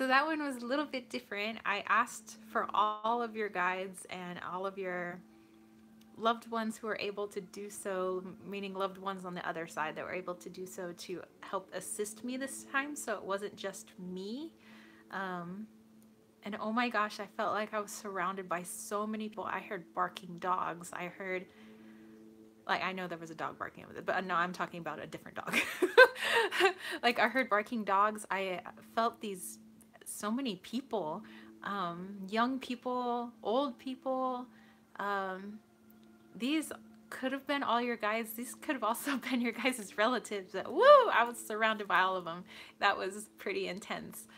that one was a little bit different. I asked for all of your guides and all of your loved ones who were able to do so, meaning loved ones on the other side that were able to do so, to help assist me this time, so it wasn't just me. And oh my gosh, I felt like I was surrounded by so many people. I heard barking dogs. I heard, like, I know there was a dog barking with it, but no, I'm talking about a different dog. Like, I heard barking dogs. I felt these, so many people, young people, old people. These could have been all your guys. These could have also been your guys' relatives. Woo! I was surrounded by all of them. That was pretty intense.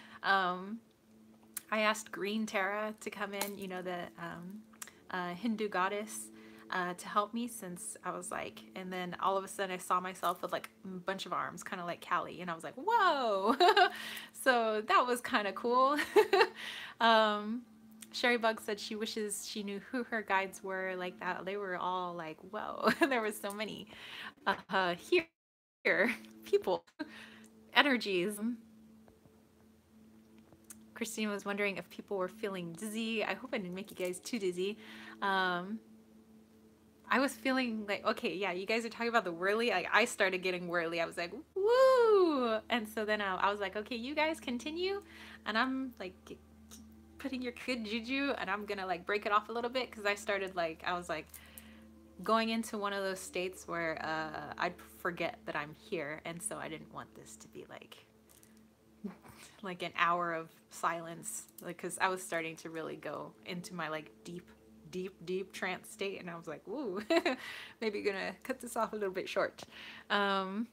I asked Green Tara to come in, you know, the Hindu goddess, to help me, since I was like, and then all of a sudden I saw myself with like a bunch of arms, kind of like Callie, and I was like, whoa! So that was kind of cool. Sherry Bug said she wishes she knew who her guides were, like that. They were all like, whoa, there were so many here people, energies. Christine was wondering if people were feeling dizzy. I hope I didn't make you guys too dizzy. I was feeling like, okay, yeah, you guys are talking about the whirly. Like, I started getting whirly. I was like, woo! And so then I was like, okay, you guys continue. And I'm like putting your good juju, and I'm gonna like break it off a little bit, because I started like, I was like going into one of those states where I'd forget that I'm here. And so I didn't want this to be like an hour of silence, like, because I was starting to really go into my like deep trance state, and I was like, ooh, maybe gonna cut this off a little bit short. No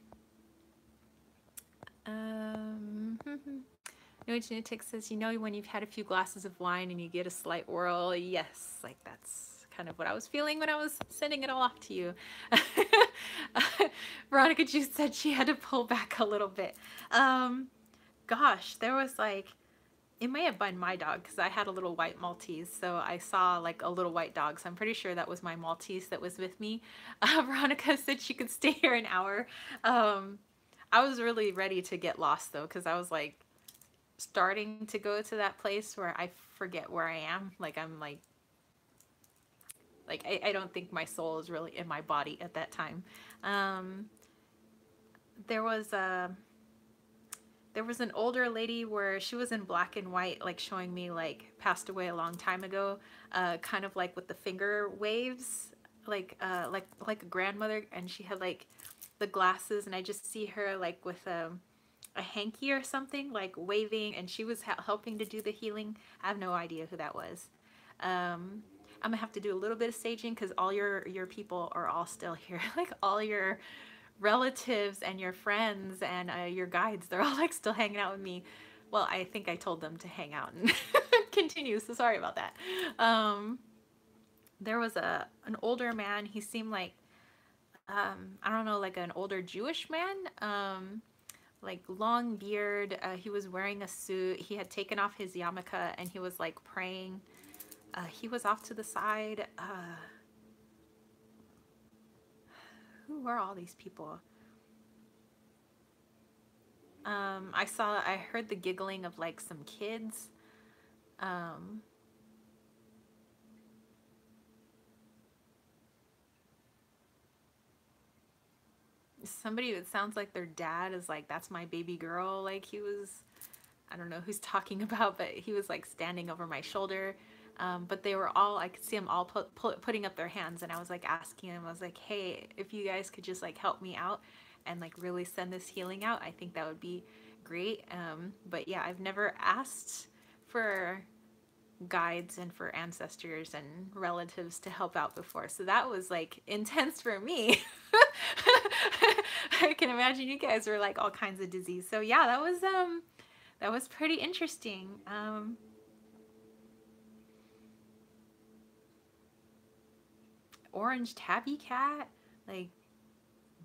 Genetics says, you know, when you've had a few glasses of wine and you get a slight whirl. Yes, like that's kind of what I was feeling when I was sending it all off to you. Veronica Juice said she had to pull back a little bit. Gosh, there was like, it may have been my dog, because I had a little white Maltese, so I saw like a little white dog, so I'm pretty sure that was my Maltese that was with me. Veronica said she could stay here an hour. I was really ready to get lost though, because I was like starting to go to that place where I forget where I am. Like, I'm like I don't think my soul is really in my body at that time. There was an older lady where she was in black and white, like showing me like passed away a long time ago, kind of like with the finger waves, like a grandmother, and she had like the glasses, and I just see her like with a hanky or something, like waving, and she was helping to do the healing. I have no idea who that was. I'm gonna have to do a little bit of saging, because all your people are all still here. Like all your relatives and your friends and your guides, they're all like still hanging out with me. Well, I think I told them to hang out and continue, so sorry about that. There was an older man. He seemed like I don't know, like an older Jewish man, like long beard. He was wearing a suit. He had taken off his yarmulke, and he was like praying. He was off to the side. Who were all these people? I heard the giggling of like some kids. Somebody that sounds like their dad is like, that's my baby girl. Like, he was, I don't know who's talking about, but he was like standing over my shoulder. But they were all, I could see them all putting up their hands, and I was like asking them, I was like, hey, if you guys could just like help me out and like really send this healing out, I think that would be great. But yeah, I've never asked for guides and for ancestors and relatives to help out before, so that was like intense for me. I can imagine you guys were like all kinds of dizzy. So yeah, that was pretty interesting. Orange tabby cat, like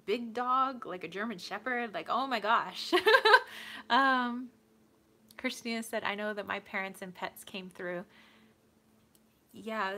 big dog, like a German Shepherd, like, oh my gosh. Christina said, I know that my parents and pets came through. Yeah,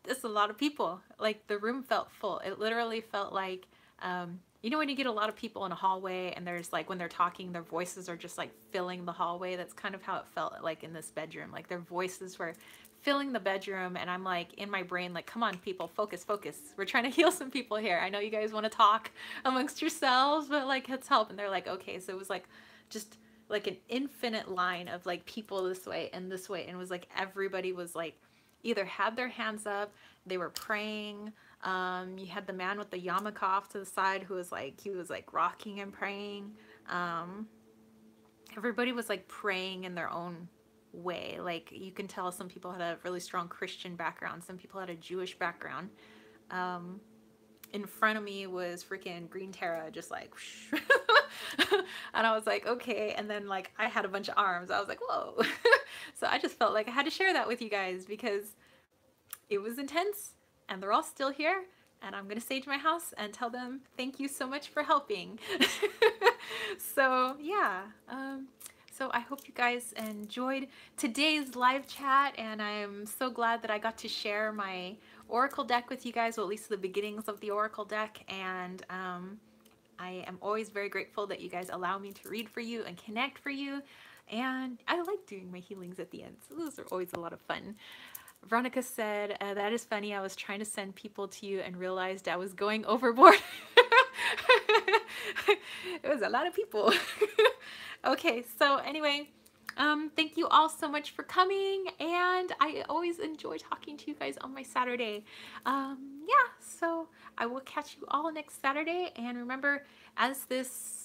it's a lot of people. Like, the room felt full. It literally felt like You know when you get a lot of people in a hallway and there's like when they're talking, their voices are just like filling the hallway. That's kind of how it felt like in this bedroom. Like their voices were filling the bedroom, and I'm like in my brain like, come on people, focus, focus. We're trying to heal some people here. I know you guys want to talk amongst yourselves, but like let's help. And they're like, okay. So it was like just like an infinite line of like people this way and this way, and it was like everybody was like either had their hands up, they were praying. You had the man with the yarmulke off to the side who was like, he was like rocking and praying. Everybody was like praying in their own way. Like you can tell some people had a really strong Christian background, some people had a Jewish background. In front of me was freaking Green Terra, just like and I was like, okay. And then like I had a bunch of arms. I was like, whoa. So I just felt like I had to share that with you guys because it was intense, and they're all still here, and I'm gonna sage my house and tell them thank you so much for helping. So yeah, so I hope you guys enjoyed today's live chat, and I'm so glad that I got to share my oracle deck with you guys, well at least the beginnings of the oracle deck. And I am always very grateful that you guys allow me to read for you and connect for you, and I like doing my healings at the end, so those are always a lot of fun. Veronica said, that is funny. I was trying to send people to you and realized I was going overboard. It was a lot of people. Okay, so anyway, thank you all so much for coming, and I always enjoy talking to you guys on my Saturday. Yeah, so I will catch you all next Saturday, and remember, as this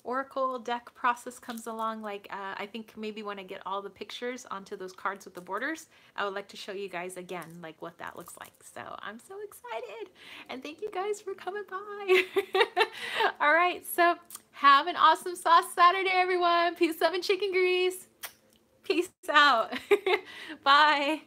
oracle deck process comes along, like I think maybe when I get all the pictures onto those cards with the borders, I would like to show you guys again like what that looks like. So I'm so excited, and thank you guys for coming by. All right, so have an awesome sauce Saturday, everyone. Peace, love, and chicken grease. Peace out. Bye.